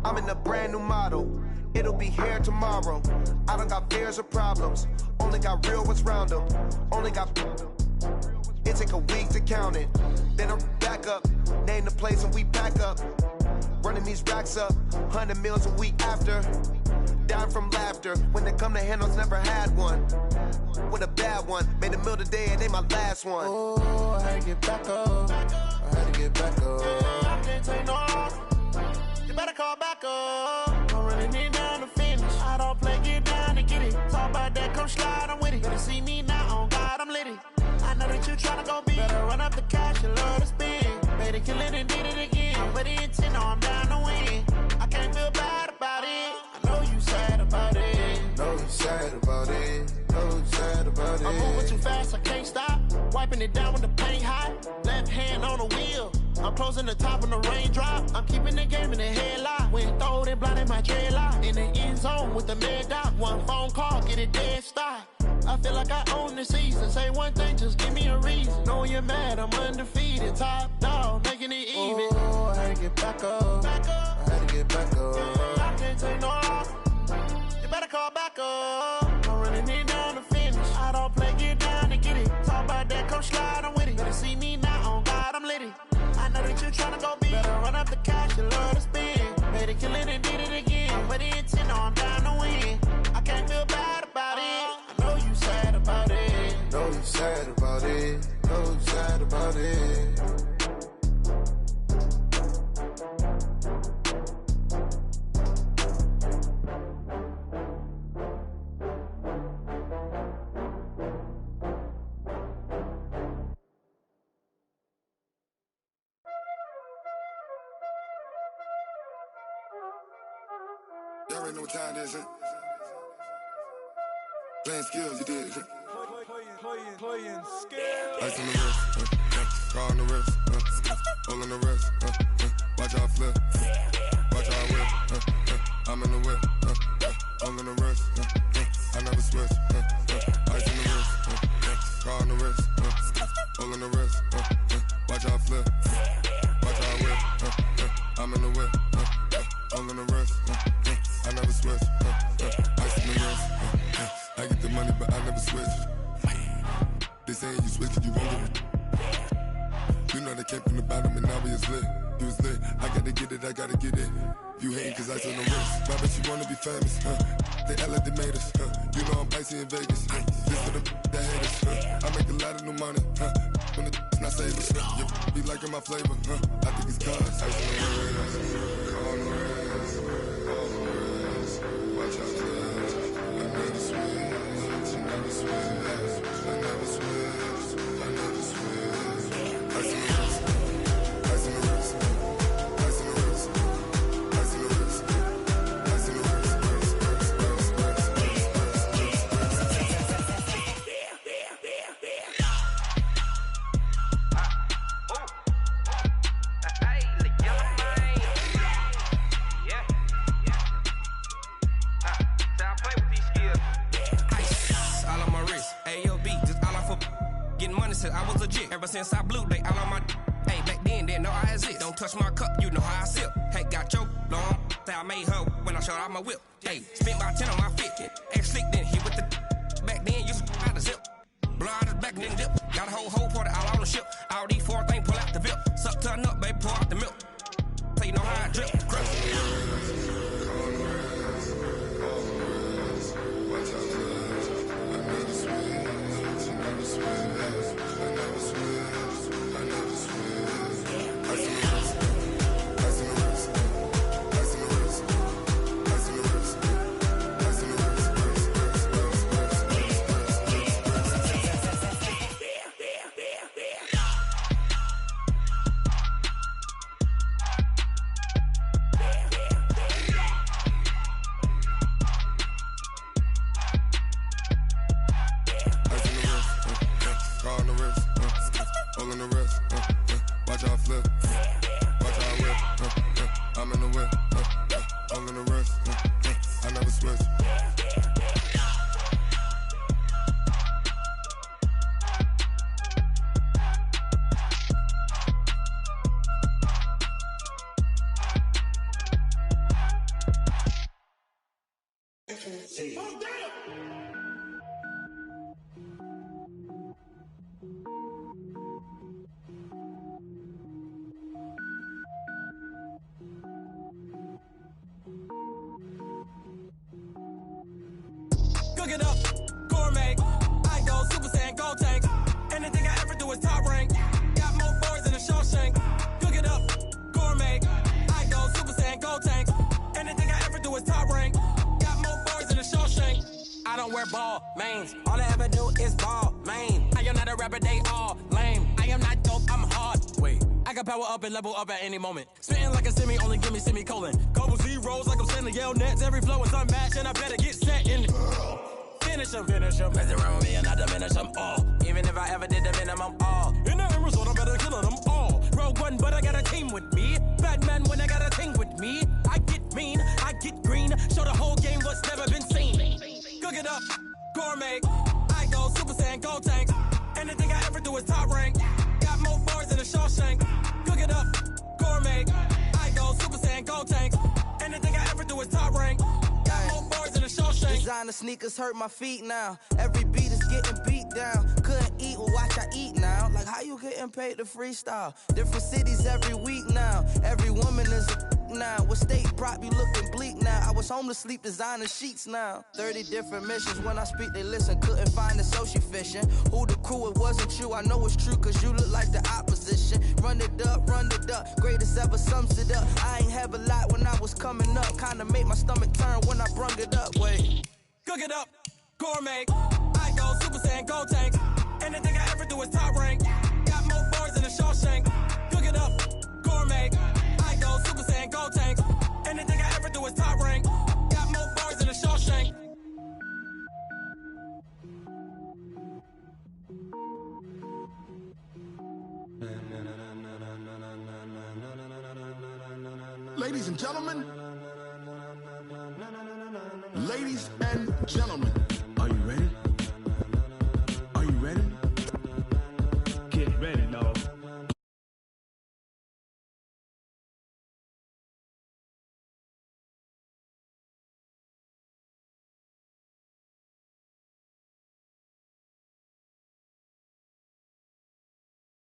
Speaker 12: I'm in a brand new model. It'll be here tomorrow. I don't got fears or problems. Only got real ones round them. Only got. It take a week to count it. Then I'm back up. Name the place and we back up. running these racks up, 100 meals a week after. Down from laughter, when it come to handles, never had one. With a bad one, made a meal today and they my last one.
Speaker 13: Oh, I had to get back up. I had to get back up. I can't take no loss. You better call back up. I'm running it down to finish. I don't play, get down to get it. Talk about that, come slide, I'm with it. Better see me now, on God, I'm litty. I know that you tryna go big. Better run up the cash, you love to spend. Better kill it and did it again. I'm ready in 10, no, I'm down to win. I can't feel bad about it. I know you sad about it.
Speaker 12: Know you sad about it. Know you sad about it.
Speaker 13: I'm moving too fast, I can't stop. Wiping it down with the paint hot. Left hand on the wheel. I'm closing the top on the raindrop. I'm keeping the game in the headlock. When throwed and blinded my dreadlock. In the end zone with the mad dot. One phone call, get it dead stop. I feel like I own the season. Say one thing, just give me a reason. Knowing you're mad, I'm undefeated. Top dog, making it even.
Speaker 12: Oh, I had to get back up. I had to get back up.
Speaker 13: I can't take no loss. You better call back up. I'm running it down to finish. I don't play, get down to get it. Talk about that, come slide, I'm with it. Better see me now, on God, I'm litty. I know that you tryna go big. Better run up the cash, you love to spend. Better kill it and did it again. I'm ready in 10, no, I'm down to win. I can't feel bad about it. I know you sad about it.
Speaker 12: Know you sad about it. Know you sad about it.
Speaker 4: Y'all already know what time it is, huh? Playing skills, you did, huh?
Speaker 14: Playing skills.
Speaker 4: Ice on the wrist, car on the wrist, hole in the wrist, watch how I flip, watch how I whip, I'm in the whip, hole in the wrist, I never switch, ice on the wrist, car on the wrist, hole in the wrist, watch how I flip, watch how I whip, I'm in the whip, hole in the wrist, I never switch, ice on the wrist, I get the money but I never switch. They saying you switch it, you won't get it. You know they came from the bottom and now we is lit. You was lit, I gotta get it, I gotta get it. You hating cause I on the wrist. I bet you wanna be famous, They act like they made us, You know I'm icy in Vegas, This for the that hate us, I make a lot of new money, When the not save us, You be liking my flavor, I think it's cause ice on the wrist, on the wrist, on the wrist. Watch out, cuz I never switch, I never switch. I never switch, I never switch. Ice in the wrist, ice in the wrist, ice in the wrist, ice in the wrist, ice in the wrist,
Speaker 6: I was legit ever since I blew they all on my. Hey, back then didn't know I exist. Don't touch my cup, you know how I sip. Hey, got your long. Say I made her when I showed out my whip. Hey, spent about 10 on my fit. Ex slick then hit with the. Back then used to out the zip. Blow out his back then dip. Got a whole party all on the ship. All these four things pull out the VIP. Suck turn up, baby, pour out the milk. So you know how I drip. Crush.
Speaker 4: Watch out, cuz I never switch, I never switch. I never switch, I never switch. Ice in the wrist, ice in the wrist, ice in the wrist, ice in the wrist, ice in the wrist, car on the wrist, hole in the wrist, watch how I flip, watch how I whip, I'm in the whip, hole in the wrist, I never switch.
Speaker 1: don't wear ball mains. All I ever do is ball main. I am not a rapper, they all lame. I am not dope, I'm hard. Wait, I can power up and level up at any moment. Spitting like a semi, only give me semicolon. Couple zeros like I'm sending yell nets. Every flow is unmatched and I better get set in. Finish them. Mess around with me and I diminish them all. Even if I ever did the minimum all. In the end result, I'm better killing them all. Rogue one, but I got a team with me. Batman when I got a thing with me. I get mean, I get green. Show the whole game what's never been seen. Cook it up, gourmet. I go Super Saiyan, Gold Tank. Anything I ever do is top rank. Got more bars than a Shawshank. Cook it up, gourmet. I go Super Saiyan, Gold Tank. Anything I ever do is top rank. Got more bars than a Shawshank.
Speaker 2: Designer sneakers hurt my feet now. Every beat is getting beat down. Couldn't eat, well watch I eat now. Like how you getting paid to freestyle? Different cities every week now. Every woman is a now. What state prop you looking bleak now? I was home to sleep designer sheets now. 30 different missions. When I speak they listen. Couldn't find the social fishing. Who the crew? It wasn't you. I know it's true cause you look like the opposition. Run it up. Greatest ever sums it up. I ain't have a lot when I was coming up. Kinda made my stomach turn when I brung it up. Wait.
Speaker 1: Cook it up, gourmet. I go Super Saiyan, Gold Tank. Anything I ever do is top rank. Got more bars than a Shawshank. Cook it up, gourmet. I go Super Saiyan, Gold Tank. Anything I ever do is top rank. Got more bars than a Shawshank.
Speaker 4: Ladies and gentlemen. Ladies and gentlemen.